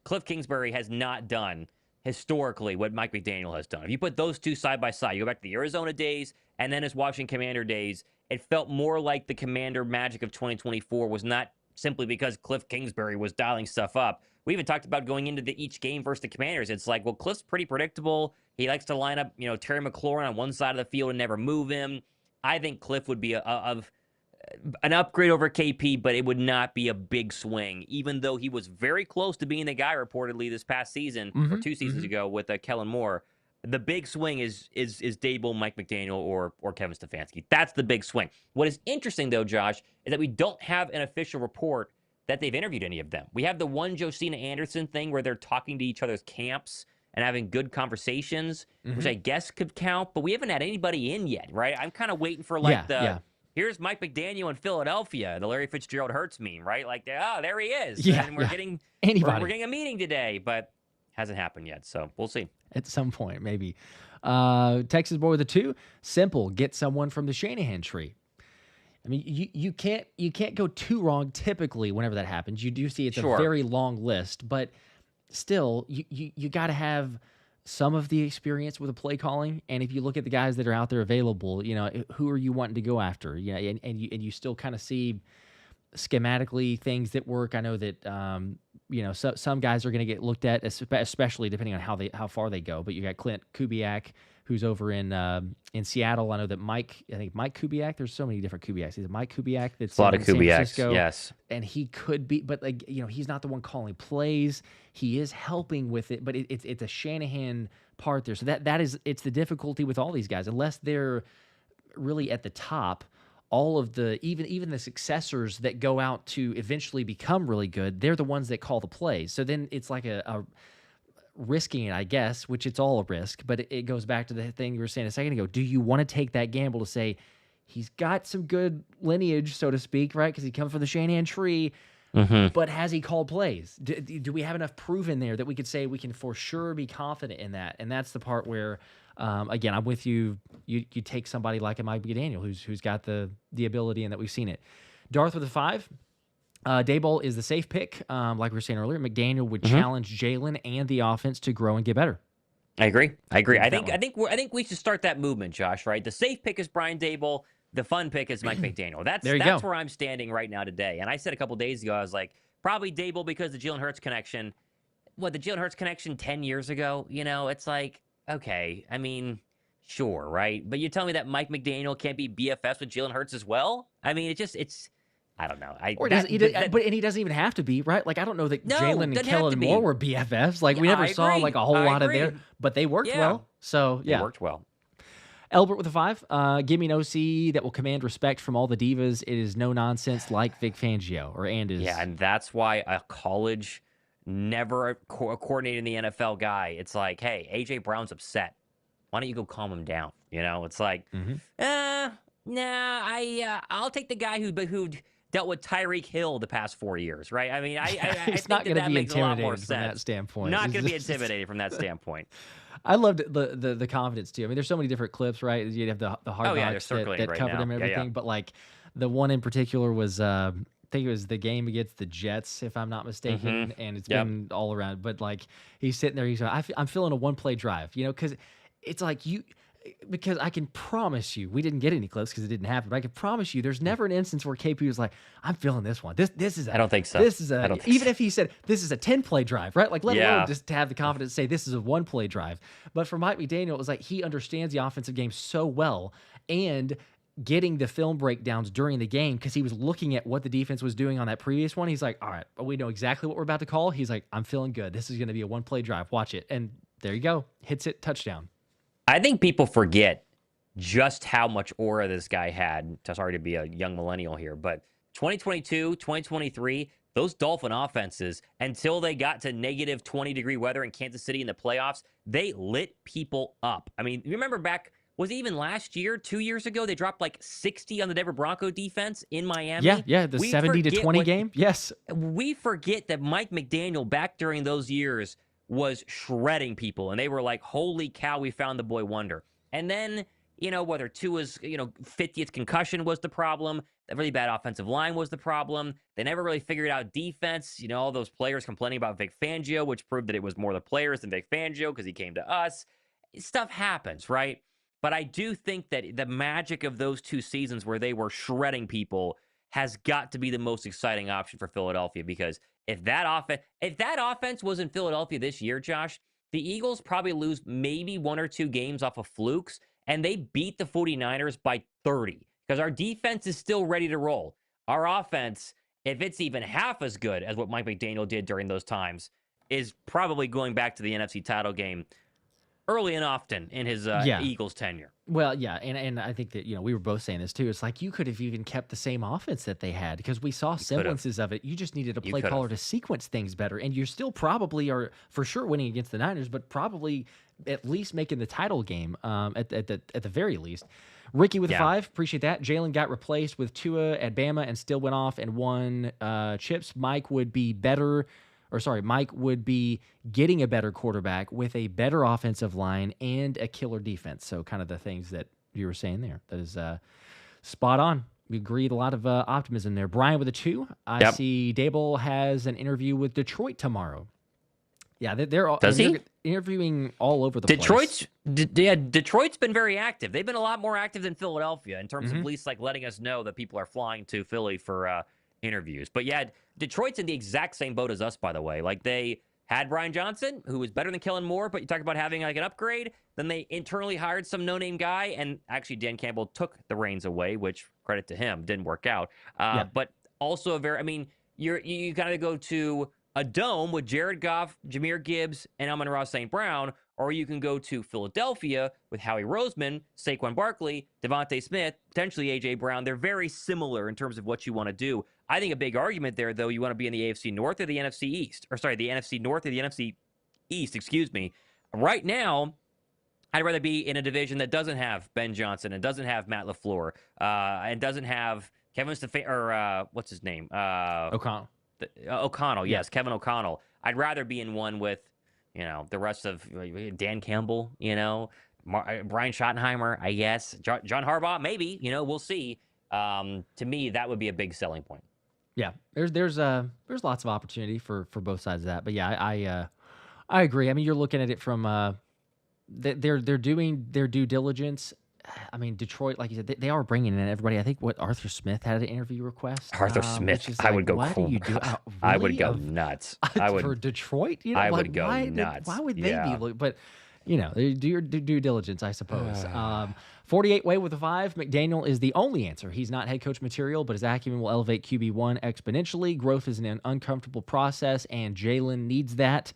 Cliff Kingsbury has not done historically what Mike McDaniel has done. If you put those two side by side, you go back to the Arizona days and then his Washington Commander days, it felt more like the Commander magic of 2024 was not simply because Cliff Kingsbury was dialing stuff up. We even talked about going into each game versus the Commanders. It's like, well, Cliff's pretty predictable. He likes to line up, Terry McLaurin on one side of the field and never move him. I think Cliff would be an upgrade over KP, but it would not be a big swing, even though he was very close to being the guy reportedly this past season or 2 seasons ago with Kellen Moore. The big swing is Daboll, Mike McDaniel, or Kevin Stefanski. That's the big swing. What is interesting, though, Josh, is that we don't have an official report that they've interviewed any of them. We have the one Josina Anderson thing where they're talking to each other's camps and having good conversations, which I guess could count, but we haven't had anybody in yet, right? I'm kind of waiting for here's Mike McDaniel in Philadelphia, the Larry Fitzgerald Hurts meme, right? Like, there he is. Yeah, and we're getting a meeting today, but hasn't happened yet, so we'll see. At some point, maybe. Texas boy with a 2, simple. Get someone from the Shanahan tree. I mean, you can't go too wrong typically whenever that happens. You do see it's a very long list, but still, you got to have some of the experience with a play calling. And if you look at the guys that are out there available, who are you wanting to go after? And you still kind of see schematically things that work. I know that some guys are going to get looked at, especially depending on how far they go. But you got Clint Kubiak, who's over in Seattle. I know that Mike Kubiak. There's so many different Kubiaks. Is it Mike Kubiak? That's a lot of San Kubiaks. Francisco? Yes, and he could be, but he's not the one calling plays. He is helping with it, but it's a Shanahan part there. So it's the difficulty with all these guys, unless they're really at the top. All of the even the successors that go out to eventually become really good, they're the ones that call the plays. So then it's like a risking it, I guess, which it's all a risk, but it goes back to the thing you were saying a second ago. Do you want to take that gamble to say he's got some good lineage, so to speak, right? Because he comes from the Shanahan tree, but has he called plays? Do we have enough proof in there that we could say we can for sure be confident in that? And that's the part where, again, I'm with you. You take somebody like a Mike McDaniel who's got the ability and that we've seen it. Darth with a 5. Daboll is the safe pick. Like we were saying earlier, McDaniel would challenge Jalen and the offense to grow and get better. I agree. I think we should start that movement, Josh. Right? The safe pick is Brian Daboll. The fun pick is Mike McDaniel. That's where I'm standing right now today. And I said a couple days ago, I was like, probably Daboll because the Jalen Hurts connection. The Jalen Hurts connection 10 years ago? It's like, okay, I mean, sure, right? But you tell me that Mike McDaniel can't be BFFs with Jalen Hurts as well? I mean, it's. I don't know. He doesn't even have to be, right? Like, I don't know that Jalen and Kellen Moore were BFFs. Like, we never saw like a whole lot of there, but they worked well. So yeah, they worked well. Elbert with a 5. Give me an OC that will command respect from all the divas. It is no nonsense like Vic Fangio is. Yeah, and that's why a college, never a coordinator in the NFL guy. It's like, hey, AJ Brown's upset. Why don't you go calm him down? It's like, I'll take the guy who dealt with Tyreek Hill the past 4 years, right? I mean, I He's think not going to that be makes a lot more intimidated from that sense. standpoint. Not It's going to be just- intimidated from that standpoint. I loved the confidence too. I mean, there's so many different clips, right? You have the hard Oh, yeah, they're knocks circulating that right covered now. him and Yeah, yeah. everything. But like the one in particular was, I think it was the game against the Jets, if I'm not mistaken, and it's Yep. been all around. But like he's sitting there, he's like, I'm feeling a one play drive, because it's like because I can promise you, we didn't get any clips because it didn't happen. But I can promise you, there's never an instance where KP was like, "I'm feeling this one. This is a." I don't think so. This is I a. don't think Even so. if he said this is a 10-play drive, right? Like let Yeah. alone just to have the confidence to say this is a 1-play drive. But for Mike McDaniel, it was like he understands the offensive game so well and getting the film breakdowns during the game because he was looking at what the defense was doing on that previous one. He's like, all right, we know exactly what we're about to call. He's like, I'm feeling good. This is going to be a 1-play drive. Watch it. And there you go. Hits it, touchdown. I think people forget just how much aura this guy had. Sorry to be a young millennial here, but 2022, 2023, those Dolphin offenses, until they got to negative 20-degree weather in Kansas City in the playoffs, they lit people up. I mean, you remember back, was it even last year, 2 years ago, they dropped like 60 on the Denver Bronco defense in Miami? Yeah, the 70-20 game. Yes. We forget that Mike McDaniel back during those years was shredding people, and they were like, holy cow, we found the boy wonder. And then, whether Tua's, 50th concussion was the problem, the really bad offensive line was the problem. They never really figured out defense. All those players complaining about Vic Fangio, which proved that it was more the players than Vic Fangio because he came to us. Stuff happens, right? But I do think that the magic of those 2 seasons where they were shredding people has got to be the most exciting option for Philadelphia, because if that offense was in Philadelphia this year, Josh, the Eagles probably lose maybe 1 or 2 games off of flukes, and they beat the 49ers by 30 because our defense is still ready to roll. Our offense, if it's even half as good as what Mike McDaniel did during those times, is probably going back to the NFC title game early and often in his Eagles tenure. Well, yeah, and I think that, we were both saying this too. It's like you could have even kept the same offense that they had because we saw semblances of it. You just needed a play caller to sequence things better, and you still probably are for sure winning against the Niners, but probably at least making the title game at the very least. Ricky with a 5, appreciate that. Jalen got replaced with Tua at Bama and still went off and won chips. Mike would be getting a better quarterback with a better offensive line and a killer defense. So kind of the things that you were saying there. That is spot on. We agreed, a lot of optimism there. Brian with a 2. I see Daboll has an interview with Detroit tomorrow. Yeah, they're interviewing all over the place. Detroit's been very active. They've been a lot more active than Philadelphia in terms of at least like letting us know that people are flying to Philly for interviews. But yeah, Detroit's in the exact same boat as us, by the way. Like they had Brian Johnson, who was better than Kellen Moore, but you talk about having like an upgrade. Then they internally hired some no-name guy, and actually Dan Campbell took the reins away, which credit to him, didn't work out. But also you got to go to a dome with Jared Goff, Jahmyr Gibbs, and Amon-Ra St. Brown, or you can go to Philadelphia with Howie Roseman, Saquon Barkley, Devontae Smith, potentially A.J. Brown. They're very similar in terms of what you want to do. I think a big argument there, though, you want to be in the AFC North or the NFC East. Or sorry, the NFC North or the NFC East, excuse me. Right now, I'd rather be in a division that doesn't have Ben Johnson and doesn't have Matt LaFleur and doesn't have Kevin Stefanski, or what's his name? O'Connell. O'Connell, yes, Kevin O'Connell. I'd rather be in one with, the rest of Dan Campbell, Brian Schottenheimer, I guess. John Harbaugh, maybe, we'll see. To me, that would be a big selling point. Yeah, there's lots of opportunity for both sides of that. But yeah, I agree. I mean, you're looking at it from they're doing their due diligence. I mean, Detroit, like you said, they are bringing in everybody. I think Arthur Smith had an interview request. Arthur Smith, I would go cool. Really? I would go nuts. For Detroit, I would go nuts. Why would they be looking? But do your due diligence, I suppose. 48 way with a 5. McDaniel is the only answer. He's not head coach material, but his acumen will elevate QB1 exponentially. Growth is an uncomfortable process, and Jalen needs that.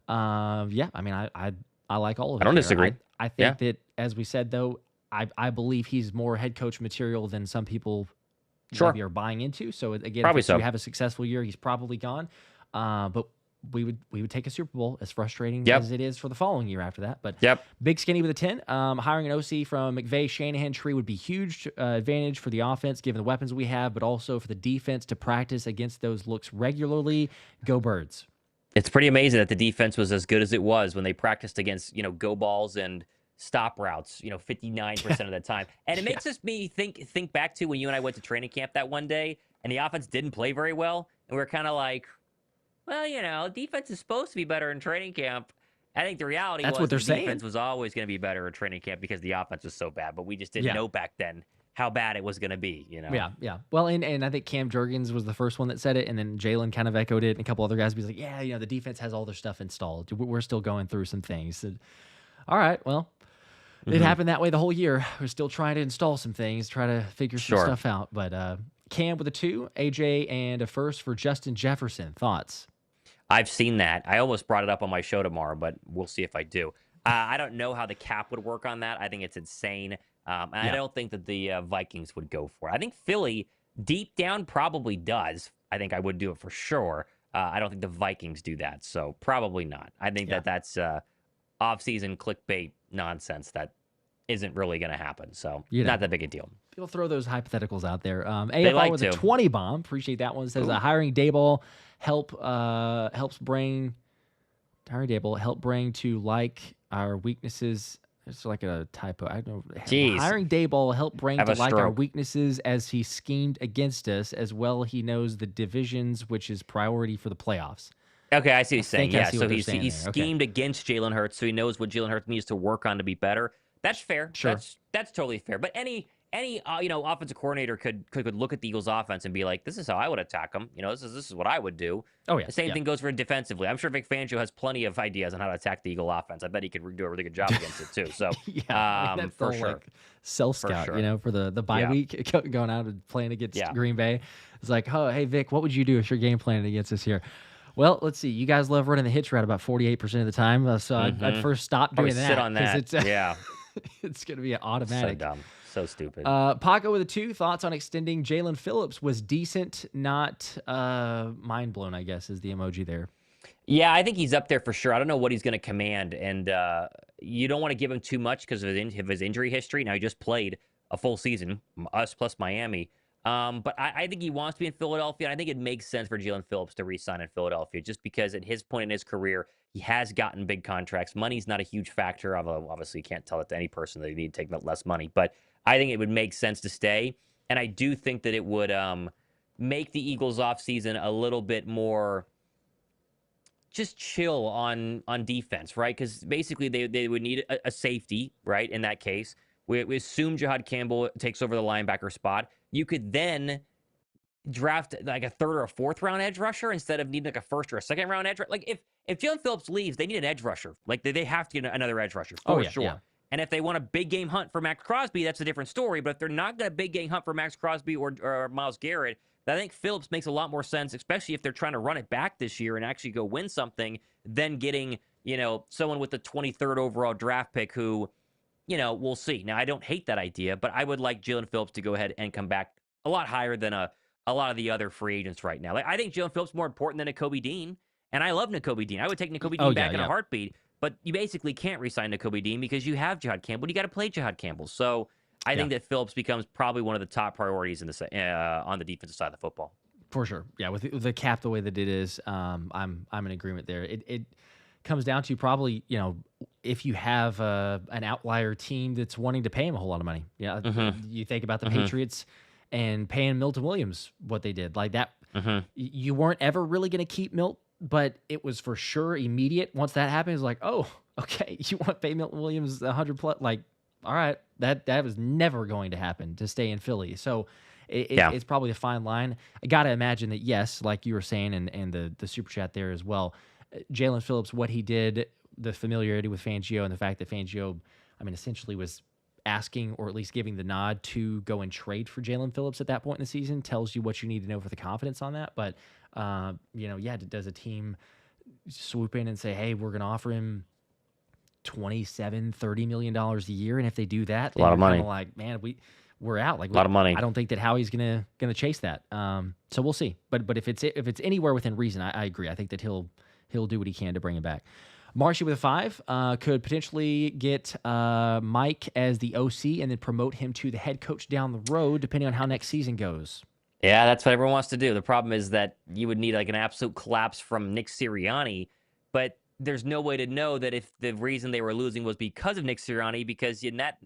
I mean, I like all of it. I don't disagree. I think that, as we said, though, I believe he's more head coach material than some people maybe are buying into. So again, if you have a successful year, he's probably gone. But we would take a Super Bowl, as frustrating Yep. as it is for the following year after that. But Yep. Big Skinny with a 10. Hiring an OC from McVay Shanahan tree would be huge advantage for the offense, given the weapons we have, but also for the defense to practice against those looks regularly. Go Birds. It's pretty amazing that the defense was as good as it was when they practiced against, go balls and stop routes, 59% of the time. And it makes me think back to when you and I went to training camp that one day and the offense didn't play very well. And we were kind of like, well, defense is supposed to be better in training camp. I think the reality That's what they're saying. Defense was always going to be better in training camp because the offense was so bad, but we just didn't know back then how bad it was going to be, Yeah. Well, and I think Cam Jurgens was the first one that said it, and then Jalen kind of echoed it, and a couple other guys was like, the defense has all their stuff installed. We're still going through some things. And, all right, well, it happened that way the whole year. We're still trying to install some things, try to figure some stuff out. But Cam with a 2, AJ, and a 1st for Justin Jefferson. Thoughts? I've seen that. I almost brought it up on my show tomorrow, but we'll see if I do. I don't know how the cap would work on that. I think it's insane. I don't think that the Vikings would go for it. I think Philly, deep down, probably does. I think I would do it for sure. I don't think the Vikings do that, so probably not. I think that's off-season clickbait nonsense that isn't really going to happen, so not that big a deal. People throw those hypotheticals out there. AFR with a 20 bomb. Appreciate that one. It says hiring Daboll helps bring to like our weaknesses. It's like a typo. I don't know. Jeez. Hiring Daboll helped bring to like our weaknesses as he schemed against us. As well, he knows the divisions, which is priority for the playoffs. Okay, I see what he's saying. Yeah, so he schemed Okay. against Jalen Hurts, so he knows what Jalen Hurts needs to work on to be better. That's fair. Sure. That's totally fair. But any offensive coordinator could look at the Eagles' offense and be like, this is how I would attack them. This is what I would do. Oh, yeah. The same thing goes for defensively. I'm sure Vic Fangio has plenty of ideas on how to attack the Eagle offense. I bet he could do a really good job against it too. So that's for the sure. Like self-scout, for the bye week going out and playing against Green Bay. It's like, oh, hey, Vic, what would you do if you're game planning against us here? Well, let's see. You guys love running the hitch route about 48% of the time, so I'd first stop doing that. Sit on that. It's, it's going to be an automatic. So dumb. So stupid. Paco with a 2. Thoughts on extending Jalen Phillips was decent, not mind blown, I guess, is the emoji there. Yeah, I think he's up there for sure. I don't know what he's going to command, and you don't want to give him too much because of his injury history. Now, he just played a full season, us plus Miami. But I think he wants to be in Philadelphia, and I think it makes sense for Jalen Phillips to re-sign in Philadelphia just because at his point in his career, he has gotten big contracts. Money's not a huge factor. Obviously, you can't tell it to any person that you need to take less money, but I think it would make sense to stay, and I do think that it would make the Eagles' offseason a little bit more just chill on defense, right? Because basically they would need a safety, right, in that case. We assume Jahad Campbell takes over the linebacker spot. You could then draft like a 3rd or a 4th round edge rusher instead of needing like a 1st or a 2nd round edge. Like if Jalen Phillips leaves, they need an edge rusher. Like they have to get another edge rusher for sure. Yeah. And if they want a big game hunt for Max Crosby, that's a different story. But if they're not going to big game hunt for Max Crosby or Myles Garrett, I think Phillips makes a lot more sense, especially if they're trying to run it back this year and actually go win something, than getting someone with the 23rd overall draft pick who. We'll see. Now, I don't hate that idea, but I would like Jalen Phillips to go ahead and come back a lot higher than a lot of the other free agents right now. Like I think Jalen Phillips is more important than Nakobe Dean, and I love Nakobe Dean. I would take Nakobe Dean back in a heartbeat, but you basically can't re-sign Nakobe Dean because you have Jahad Campbell. You got to play Jahad Campbell. So I think that Phillips becomes probably one of the top priorities in on the defensive side of the football. For sure. Yeah, with the cap the way that it is, I'm in agreement there. It comes down to probably, if you have an outlier team that's wanting to pay him a whole lot of money. Yeah, you think about the Patriots and paying Milton Williams what they did. Like that, you weren't ever really going to keep Milt, but it was for sure immediate. Once that happened, it was like, oh, okay, you want to pay Milton Williams 100 plus? Like, all right, that was never going to happen to stay in Philly. So it's probably a fine line. I got to imagine that, yes, like you were saying, and the super chat there as well, Jalen Phillips, what he did, the familiarity with Fangio, and the fact that Fangio, essentially was asking or at least giving the nod to go and trade for Jalen Phillips at that point in the season tells you what you need to know for the confidence on that. But, does a team swoop in and say, hey, we're going to offer him $27-30 million a year? And if they do that, a lot of money. Like, man, we're out. Like a lot of money. I don't think that Howie's gonna chase that. So we'll see. But if it's anywhere within reason, I agree. I think that he'll he'll do what he can to bring him back. Marshy with a 5 could potentially get Mike as the OC and then promote him to the head coach down the road, depending on how next season goes. Yeah, that's what everyone wants to do. The problem is that you would need like an absolute collapse from Nick Sirianni, but there's no way to know that if the reason they were losing was because of Nick Sirianni, because in that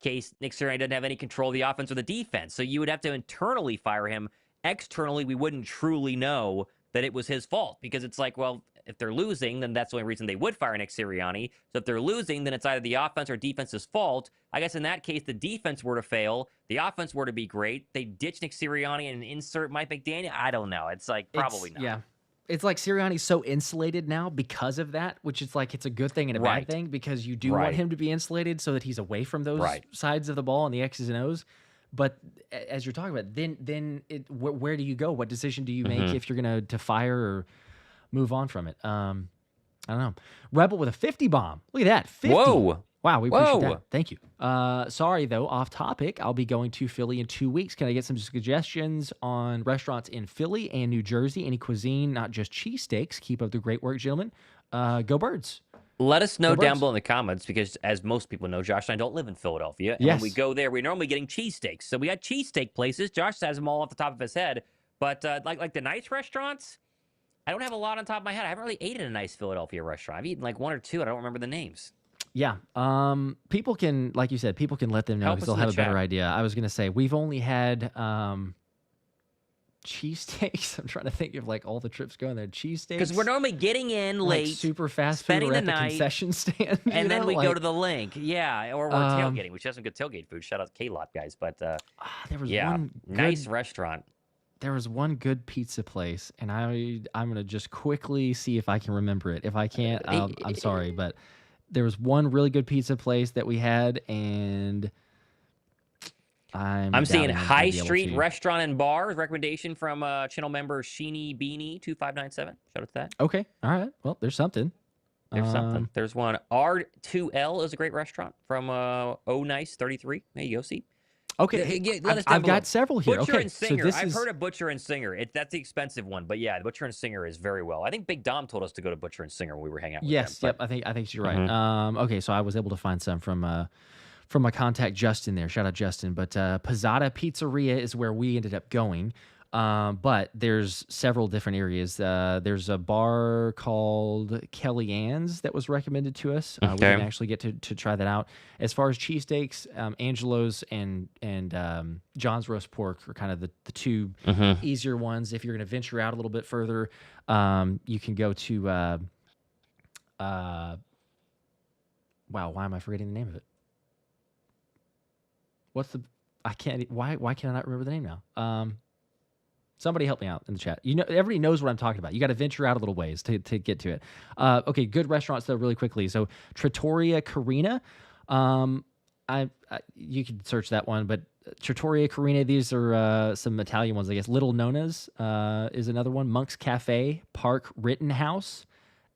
case, Nick Sirianni doesn't have any control of the offense or the defense. So you would have to internally fire him. Externally, we wouldn't truly know that it was his fault, because it's like, well, if they're losing, then that's the only reason they would fire Nick Sirianni. So if they're losing, then it's either the offense or defense's fault. I guess in that case, the defense were to fail, the offense were to be great, they ditch Nick Sirianni and insert Mike McDaniel. I don't know. It's like probably not. Yeah. It's like Sirianni's so insulated now because of that, which is like it's a good thing and a bad thing, because you do want him to be insulated so that he's away from those sides of the ball and the X's and O's. But as you're talking about, then where do you go? What decision do you make if you're going to fire or move on from it? I don't know. Rebel with a 50 bomb. Look at that. 50. Whoa. Wow, we appreciate that. Thank you. Sorry, though, off topic. I'll be going to Philly in 2 weeks. Can I get some suggestions on restaurants in Philly and New Jersey? Any cuisine, not just cheesesteaks? Keep up the great work, gentlemen. Go Birds. Let us know down below in the comments, because as most people know, Josh and I don't live in Philadelphia. And when we go there, we're normally getting cheesesteaks. So we got cheesesteak places. Josh has them all off the top of his head. But like the nice restaurants, I don't have a lot on top of my head. I haven't really ate at a nice Philadelphia restaurant. I've eaten like 1 or 2. I don't remember the names. Yeah. People can, like you said, people can let them know because they'll have a better idea. I was going to say, we've only had cheesesteaks. I'm trying to think of like all the trips going there. Cheesesteaks. Because we're normally getting in late, super fast food, or at the concession stand. And then we go to the link. Yeah. Or we're tailgating, which has some good tailgate food. Shout out to K-Lot, guys. But there was one nice restaurant. There was one good pizza place, and I'm going to just quickly see if I can remember it. If I can't, I'm sorry, but there was one really good pizza place that we had, and I'm seeing High Street Restaurant and Bar, recommendation from channel member Sheeny Beanie 2597. Shout out to that. Okay, all right. Well, there's something. There's something. There's one. R2L is a great restaurant from Oh Nice 33. There you go. See. Okay, I've got several here. Butcher okay, and Singer. So I've heard of Butcher and Singer. That's the expensive one, but yeah, Butcher and Singer is very well. I think Big Dom told us to go to Butcher and Singer when we were hanging out with them. Yep. I think you're right. Okay, so I was able to find some from my contact Justin there. Shout out Justin. But Pizzata Pizzeria is where we ended up going. But there's several different areas. There's a bar called Kelly Ann's that was recommended to us. We didn't actually get to try that out. As far as cheesesteaks, Angelo's and John's Roast Pork are kind of the two easier ones. If you're going to venture out a little bit further, you can go to wow, why am I forgetting the name of it? Why can I not remember the name now? Somebody help me out in the chat. Everybody knows what I'm talking about. You got to venture out a little ways to get to it. Okay, good restaurants though, really quickly. So Trattoria Carina, you can search that one, but Trattoria Carina, these are some Italian ones, I guess. Little Nona's is another one. Monk's Cafe, Park Rittenhouse,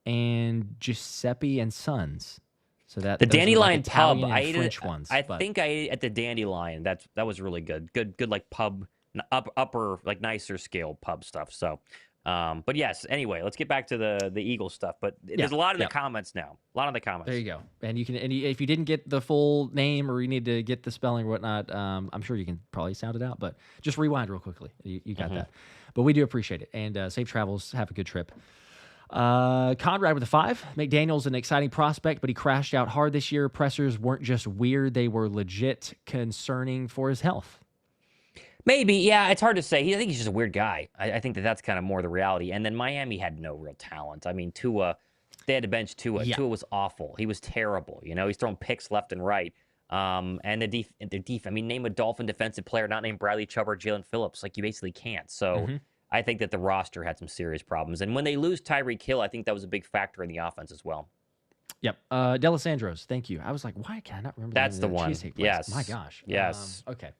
and Giuseppe and Sons. So that the Dandelion Pub, I ate French ones. I think I ate at the Dandelion. That was really good. Good like pub. Upper, like nicer scale pub stuff. So, but yes. Anyway, let's get back to the Eagles stuff. But there's a lot in the comments now. A lot of the comments. There you go. And you can, if you didn't get the full name or you need to get the spelling or whatnot, I'm sure you can probably sound it out. But just rewind real quickly. You got that. But we do appreciate it. And safe travels. Have a good trip. Conrad with a 5. McDaniel's an exciting prospect, but he crashed out hard this year. Pressers weren't just weird; they were legit concerning for his health. Maybe, yeah, it's hard to say. I think he's just a weird guy. I think that's kind of more the reality. And then Miami had no real talent. I mean, Tua, they had to bench Tua. Yeah. Tua was awful. He was terrible. He's throwing picks left and right. And the defense. I mean, name a Dolphin defensive player not named Bradley Chubb or Jalen Phillips. Like, you basically can't. So I think that the roster had some serious problems. And when they lose Tyreek Hill, I think that was a big factor in the offense as well. Yep. Delisandro's, thank you. I was like, why can I not remember that's the one? Yes. My gosh. Yes. Okay.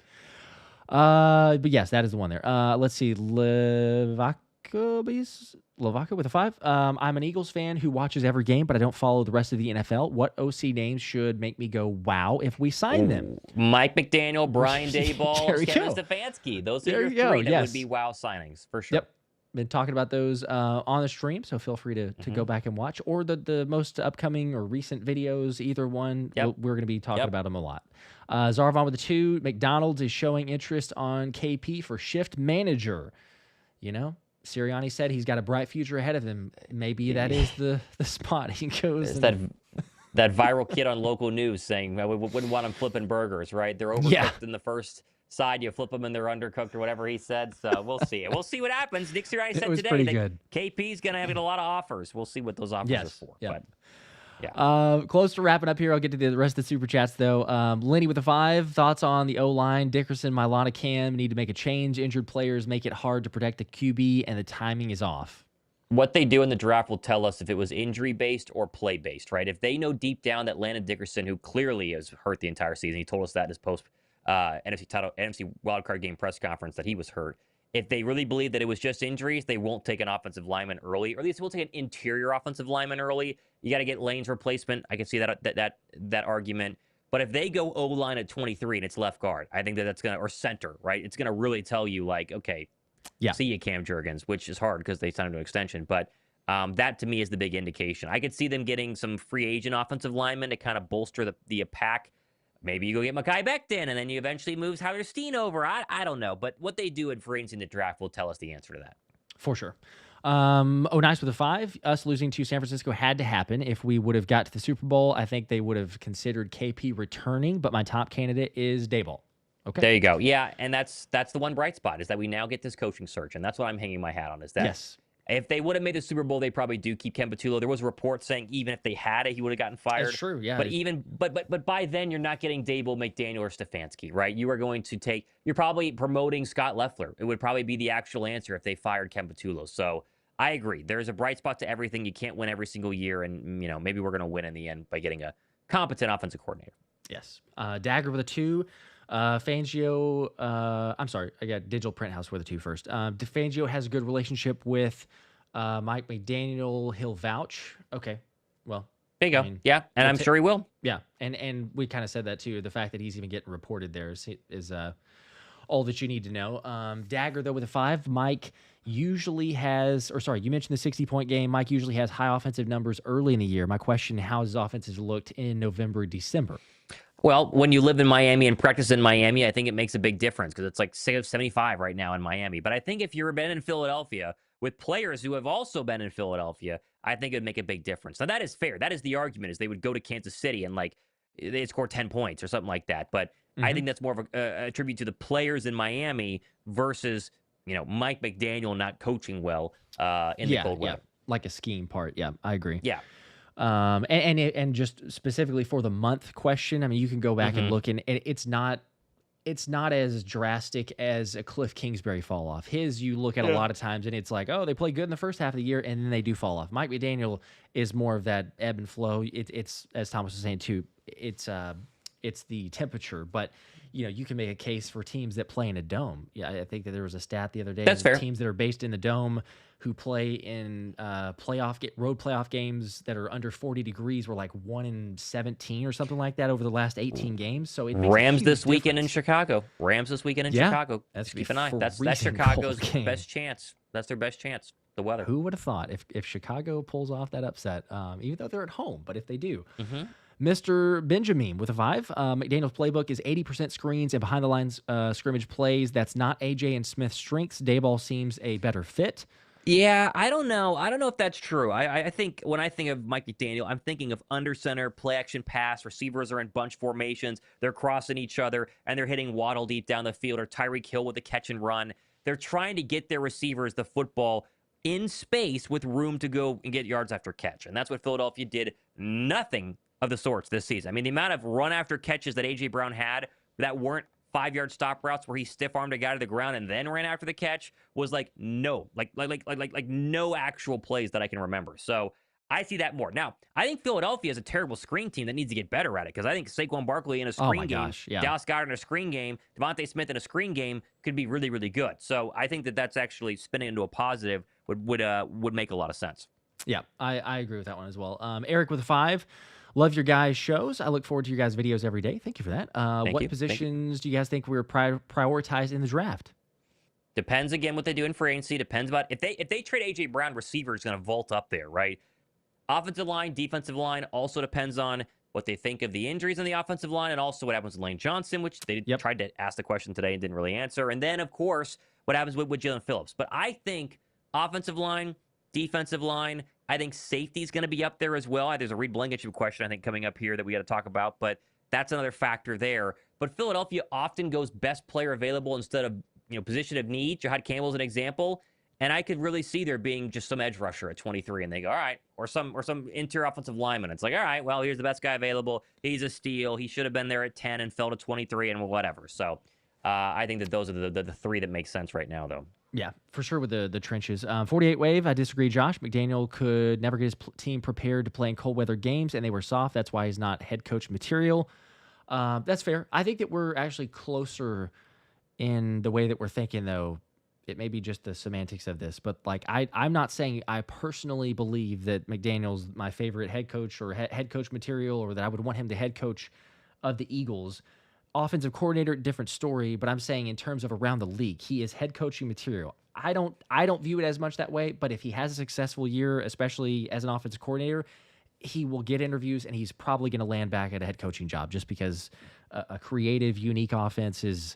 But yes, that is the one there. Let's see. Levaco with a 5. I'm an Eagles fan who watches every game, but I don't follow the rest of the NFL. What OC names should make me go, wow, if we sign them? Mike McDaniel, Brian Daboll, Kevin Stefanski. Those are your 3 that would be wow signings, for sure. Yep. been talking about those on the stream, so feel free to go back and watch, or the most upcoming or recent videos. Either one, Yep. we're going to be talking about them a lot. Zarvon with the 2. McDonald's is showing interest on KP for shift manager. You know, Sirianni said he's got a bright future ahead of him. Maybe that is the spot he goes. It's that viral kid on local news saying, we wouldn't want him flipping burgers, right? They're overcooked in the first side. You flip them and they're undercooked or whatever he said. So we'll see. We'll see what happens. Nick Sirianni said today that KP's going to have a lot of offers. We'll see what those offers are for. Yeah. But, yeah. Close to wrapping up here. I'll get to the rest of the super chats though. Lenny with a 5. Thoughts on the O-line? Dickerson, Milana, Cam need to make a change. Injured players make it hard to protect the QB, and the timing is off. What they do in the draft will tell us if it was injury-based or play-based, right? If they know deep down that Landon Dickerson, who clearly has hurt the entire season, he told us that in his post NFC wildcard game press conference that he was hurt. If they really believe that it was just injuries, they won't take an offensive lineman early, or at least we'll take an interior offensive lineman early. You got to get Lane's replacement. I can see that argument. But if they go O-line at 23 and it's left guard, I think that's going to, or center, right? It's going to really tell you, like, okay, see you, Cam Jurgens, which is hard because they signed him to an extension. But that, to me, is the big indication. I could see them getting some free agent offensive linemen to kind of bolster the pack. Maybe you go get Mekhi Becton, and then you eventually move Tyler Steen over. I don't know. But what they do in free agency in the draft will tell us the answer to that. For sure. Nice with a 5. Us losing to San Francisco had to happen. If we would have got to the Super Bowl, I think they would have considered KP returning, but my top candidate is Daboll. Okay. There you go. Yeah, and that's the one bright spot, is that we now get this coaching search, and that's what I'm hanging my hat on, is that if they would have made the Super Bowl, they probably do keep Ken Patullo. There was a report saying even if they had it, he would have gotten fired. That's true, yeah. But by then, you're not getting Daboll, McDaniel, or Stefanski, right? You are going to you're probably promoting Scott Loeffler. It would probably be the actual answer if they fired Ken Patullo. So I agree. There's a bright spot to everything. You can't win every single year, and maybe we're going to win in the end by getting a competent offensive coordinator. Yes. Dagger with a 2. Fangio, I'm sorry, I got Digital Print House with a 2 first. Fangio has a good relationship with Mike McDaniel. He'll vouch. Okay, well, there you go. Yeah, and I'm sure he will. Yeah, and we kind of said that too. The fact that he's even getting reported there is all that you need to know. Dagger though with a 5. Mike usually has, you mentioned the 60-point game. Mike usually has high offensive numbers early in the year. My question: how his offense has looked in November, December? Well, when you live in Miami and practice in Miami, I think it makes a big difference because it's like 75 right now in Miami. But I think if you've been in Philadelphia with players who have also been in Philadelphia, I think it would make a big difference. Now, that is fair. That is the argument, is they would go to Kansas City and they'd score 10 points or something like that. But I think that's more of a tribute to the players in Miami versus, Mike McDaniel not coaching well in the cold weather. Like a scheme part. Yeah, I agree. Yeah. And just specifically for the month question, I mean, you can go back and look, and it's not as drastic as a Cliff Kingsbury fall off. You look at a lot of times, and it's like, oh, they play good in the first half of the year, and then they do fall off. Mike McDaniel is more of that ebb and flow. It's as Thomas was saying too. It's the temperature, but you can make a case for teams that play in a dome. Yeah, I think that there was a stat the other day. That's fair. Teams that are based in the dome who play in road playoff games that are under 40 degrees were like 1-17 or something like that over the last 18 games. So it makes Rams this difference. Weekend in Chicago. Chicago. That's Keep an eye. That's Chicago's best chance. That's their best chance. The weather. Who would have thought if Chicago pulls off that upset, even though they're at home, but if they do. Mr. Benjamin with a 5. McDaniel's playbook is 80% screens and behind the lines scrimmage plays. That's not AJ and Smith's strengths. Daboll seems a better fit. Yeah, I don't know. I don't know if that's true. I think when I think of Mike McDaniel, I'm thinking of under center, play action pass, receivers are in bunch formations, they're crossing each other, and they're hitting Waddle deep down the field, or Tyreek Hill with a catch and run. They're trying to get their receivers the football in space with room to go and get yards after catch. And that's what Philadelphia did. Nothing of the sorts this season. I mean, the amount of run after catches that A.J. Brown had that weren't 5-yard stop routes where he stiff-armed a guy to the ground and then ran after the catch was like no actual plays that I can remember. So I see that more. Now, I think Philadelphia is a terrible screen team that needs to get better at it, because I think Saquon Barkley in a screen game, Dallas Goedert in a screen game, Devontae Smith in a screen game could be really, really good. So I think that's actually spinning into a positive would make a lot of sense. Yeah, I agree with that one as well. Eric with a 5. Love your guys' shows. I look forward to your guys' videos every day. Thank you for that. What positions do you guys think we were prioritized in the draft? Depends again what they do in free agency. Depends about if they trade AJ Brown, receiver is going to vault up there, right? Offensive line, defensive line also depends on what they think of the injuries on the offensive line and also what happens with Lane Johnson, which they Yep. tried to ask the question today and didn't really answer. And then, of course, what happens with Jalen Phillips. But I think offensive line, defensive line, I think safety is going to be up there as well. There's a Reed Blankenship question, I think, coming up here that we got to talk about, but that's another factor there. But Philadelphia often goes best player available instead of position of need. Jahad Campbell's an example. And I could really see there being just some edge rusher at 23, and they go, all right, or some interior offensive lineman. It's like, all right, well, here's the best guy available. He's a steal. He should have been there at 10 and fell to 23 and whatever. So I think that those are the three that make sense right now, though. Yeah, for sure with the trenches. 48 wave, I disagree, Josh. McDaniel could never get his team prepared to play in cold weather games, and they were soft. That's why he's not head coach material. That's fair. I think that we're actually closer in the way that we're thinking, though. It may be just the semantics of this, but like I'm not saying I personally believe that McDaniel's my favorite head coach or head coach material, or that I would want him the head coach of the Eagles. Offensive coordinator, different story, but I'm saying in terms of around the league, he is head coaching material. I don't view it as much that way, but if he has a successful year, especially as an offensive coordinator, he will get interviews and he's probably going to land back at a head coaching job just because a creative, unique offense is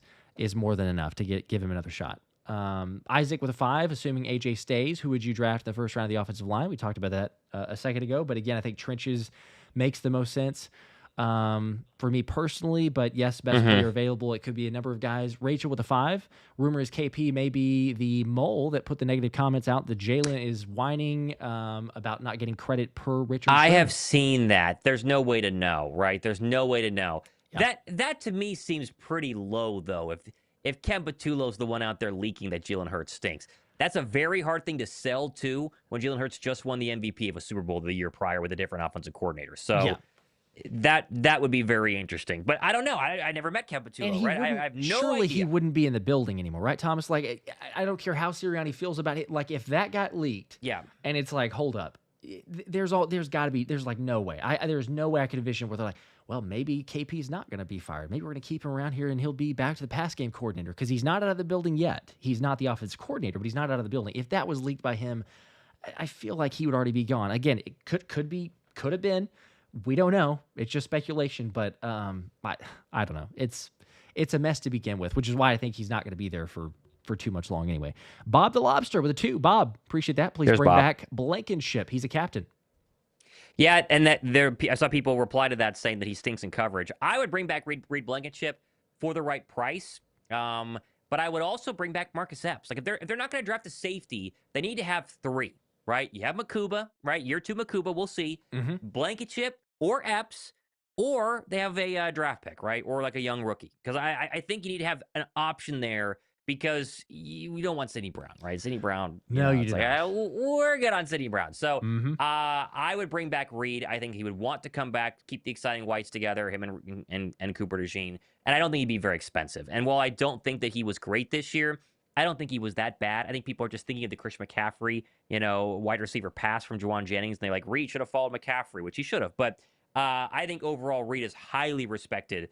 more than enough to give him another shot. Isaac with a 5, assuming AJ stays. Who would you draft in the first round of the offensive line? We talked about that a second ago, but again, I think trenches makes the most sense for me personally. But yes, best player available. It could be a number of guys. Rachel with a 5. Rumor is KP may be the mole that put the negative comments out that Jalen is whining about not getting credit per Richard. I have seen that. There's no way to know, right? There's no way to know. Yep. That to me seems pretty low, though. If Ken Patullo's the one out there leaking that Jalen Hurts stinks, that's a very hard thing to sell to when Jalen Hurts just won the MVP of a Super Bowl the year prior with a different offensive coordinator. So that would be very interesting. But I don't know. I never met Ken Patullo, right? I have no surely idea. He wouldn't be in the building anymore, right, Thomas? Like, I don't care how Sirianni feels about it. Like, if that got leaked, and it's like, hold up, there's like no way. There's no way I could envision where they're like, well, maybe KP's not going to be fired. Maybe we're going to keep him around here and he'll be back to the pass game coordinator because he's not out of the building yet. He's not the offensive coordinator, but he's not out of the building. If that was leaked by him, I feel like he would already be gone. Again, it could have been. We don't know. It's just speculation, but I don't know. It's a mess to begin with, which is why I think he's not going to be there for too much long anyway. Bob the Lobster with a 2. Bob, appreciate that. Please bring back Blankenship. He's a captain. Yeah, and I saw people reply to that saying that he stinks in coverage. I would bring back Reed Blankenship for the right price, but I would also bring back Marcus Epps. Like if they're not going to draft a safety, they need to have 3, right? You have Nakobe, right? Year 2 Nakobe, we'll see. Blankenship or Epps, or they have a draft pick, right? Or like a young rookie. Because I think you need to have an option there because you don't want Sidney Brown, right? Sidney Brown. No, you do not. We're good on Sidney Brown. So I would bring back Reed. I think he would want to come back, keep the exciting whites together, him and Cooper DeJean. And I don't think he'd be very expensive. And while I don't think that he was great this year, I don't think he was that bad. I think people are just thinking of the Chris McCaffrey, wide receiver pass from Juwan Jennings. And they like, Reed should have followed McCaffrey, which he should have. But I think overall Reed is highly respected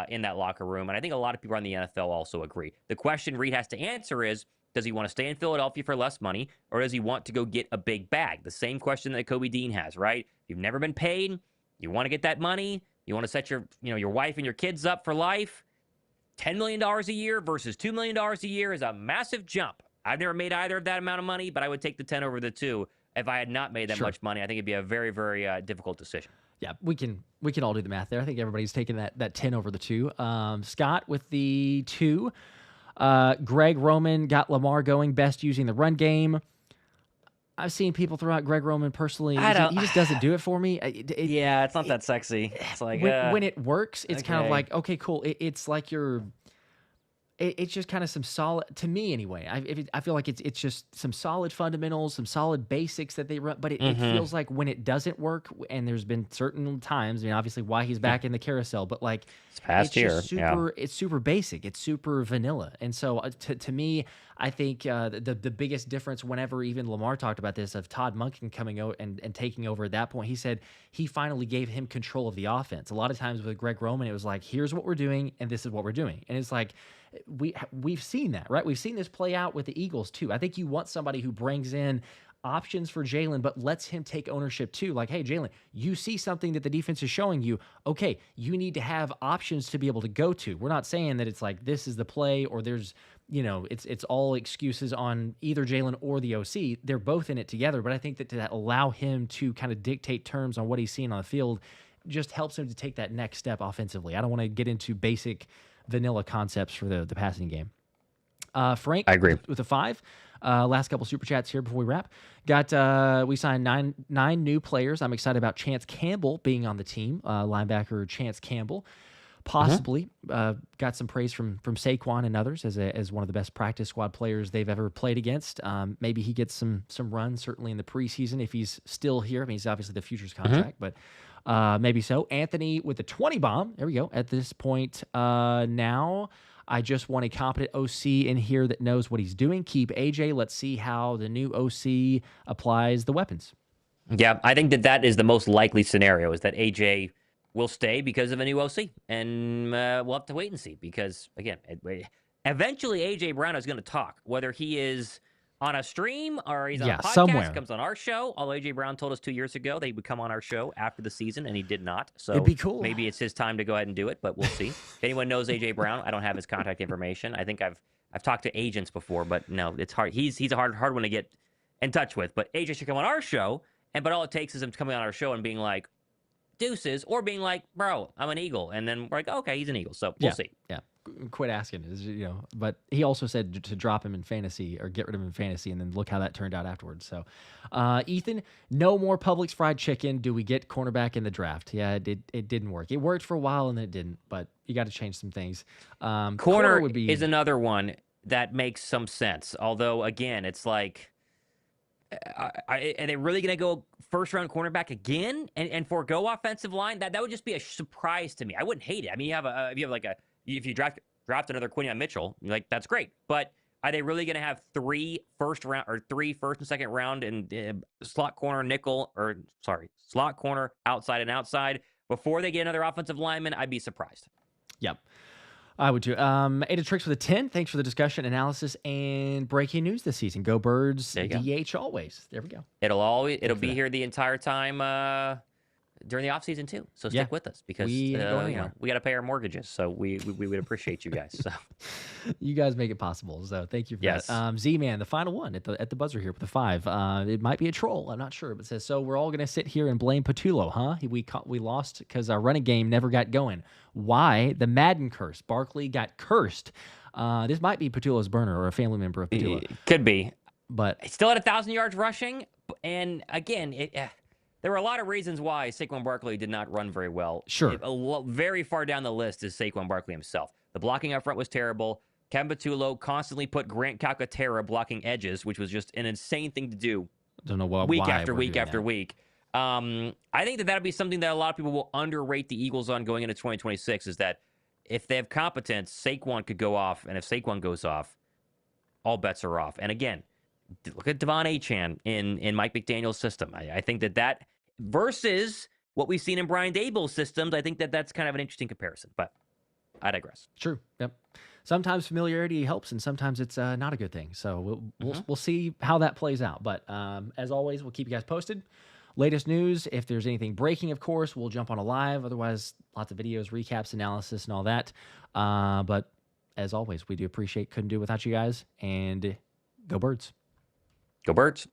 in that locker room. And I think a lot of people around the NFL also agree. The question Reed has to answer is, does he want to stay in Philadelphia for less money, or does he want to go get a big bag? The same question that Kobe Dean has, right? You've never been paid. You want to get that money. You want to set your wife and your kids up for life. $10 million a year versus $2 million a year is a massive jump. I've never made either of that amount of money, but I would take the 10 over the 2 if I had not made that much money. I think it'd be a very, very difficult decision. Yeah, we can all do the math there. I think everybody's taking that 10 over the 2. Scott with the 2. Greg Roman got Lamar going best using the run game. I've seen people throw out Greg Roman personally. He just doesn't do it for me. It's not that sexy. It's like when it works, it's kind of like, okay, cool. It's like it's just kind of some solid, to me anyway. I feel like it's just some solid fundamentals, some solid basics that they run. But it feels like when it doesn't work, and there's been certain times, I mean, obviously why he's back in the carousel, but like it's past year, it's super basic, it's super vanilla. And so to me, I think the biggest difference, whenever even Lamar talked about this, of Todd Monken coming out and taking over at that point, he said he finally gave him control of the offense. A lot of times with Greg Roman, it was like, here's what we're doing, and this is what we're doing. And it's like, we've seen that, right? We've seen this play out with the Eagles too. I think you want somebody who brings in options for Jalen, but lets him take ownership too. Like, hey, Jalen, you see something that the defense is showing you. Okay, you need to have options to be able to go to. We're not saying that it's like this is the play or there's, it's all excuses on either Jalen or the OC. They're both in it together, but I think that to allow him to kind of dictate terms on what he's seeing on the field just helps him to take that next step offensively. I don't want to get into basic vanilla concepts for the passing game. Frank, I agree. with a 5. Last couple super chats here before we wrap. We signed nine new players. I'm excited about Chance Campbell being on the team. Linebacker Chance Campbell, possibly got some praise from Saquon and others as one of the best practice squad players they've ever played against. Maybe he gets some runs certainly in the preseason if he's still here. I mean, he's obviously the futures contract, but maybe so. Anthony with the 20 bomb. There we go. At this point now, I just want a competent OC in here that knows what he's doing. Keep AJ. Let's see how the new OC applies the weapons. Yeah, I think that is the most likely scenario, is that AJ will stay because of a new OC. And we'll have to wait and see because, again, eventually AJ Brown is going to talk, whether he is on a stream or he's on a podcast, somewhere. Comes on our show. Although AJ Brown told us 2 years ago that he would come on our show after the season, and he did not. So it'd be cool. Maybe it's his time to go ahead and do it, but we'll see. If anyone knows AJ Brown, I don't have his contact information. I think I've talked to agents before, but no, it's hard. He's a hard one to get in touch with. But AJ should come on our show, but all it takes is him coming on our show and being like, deuces, or being like, bro, I'm an Eagle. And then we're like, okay, he's an Eagle. So we'll see. Yeah. Quit asking, but he also said to drop him in fantasy or get rid of him in fantasy, and then look how that turned out afterwards. So, Ethan, no more Publix fried chicken. Do we get cornerback in the draft? Yeah, it didn't work. It worked for a while and then it didn't, but you got to change some things. Corner is another one that makes some sense. Although, again, it's like, are they really going to go first-round cornerback again and forego offensive line? That would just be a surprise to me. I wouldn't hate it. I mean, if you draft another Quinyon Mitchell, like, that's great. But are they really going to have 3 first and second round and slot corner, slot corner, outside and outside before they get another offensive lineman? I'd be surprised. Yep. I would too. Ada Tricks with a 10. Thanks for the discussion, analysis, and breaking news this season. Go Birds, DH always. There we go. It'll be here the entire time during the offseason too. So stick with us because we got to pay our mortgages. So we would appreciate you guys. So you guys make it possible. So thank you for that. Z-Man, the final one at the buzzer here with the 5. It might be a troll. I'm not sure, but it says, so we're all going to sit here and blame Patullo, huh? We lost because our running game never got going. Why? The Madden curse. Barkley got cursed. This might be Patullo's burner or a family member of Patullo. Could be. But he still had 1,000 yards rushing. And again, there were a lot of reasons why Saquon Barkley did not run very well. Sure. Very far down the list is Saquon Barkley himself. The blocking up front was terrible. Kevin Patullo constantly put Grant Calcaterra blocking edges, which was just an insane thing to do. Don't know why. Week after week after week. I think that would be something that a lot of people will underrate the Eagles on going into 2026, is that if they have competence, Saquon could go off, and if Saquon goes off, all bets are off. And again, look at Devon Achane in Mike McDaniel's system. I think that versus what we've seen in Brian Daboll's systems, I think that's kind of an interesting comparison, but I digress. True. Yep. Sometimes familiarity helps, and sometimes it's not a good thing. So we'll see how that plays out. But as always, we'll keep you guys posted. Latest news, if there's anything breaking, of course, we'll jump on a live. Otherwise, lots of videos, recaps, analysis, and all that. But as always, we do appreciate, couldn't do it without you guys. And go Birds. Go Birds.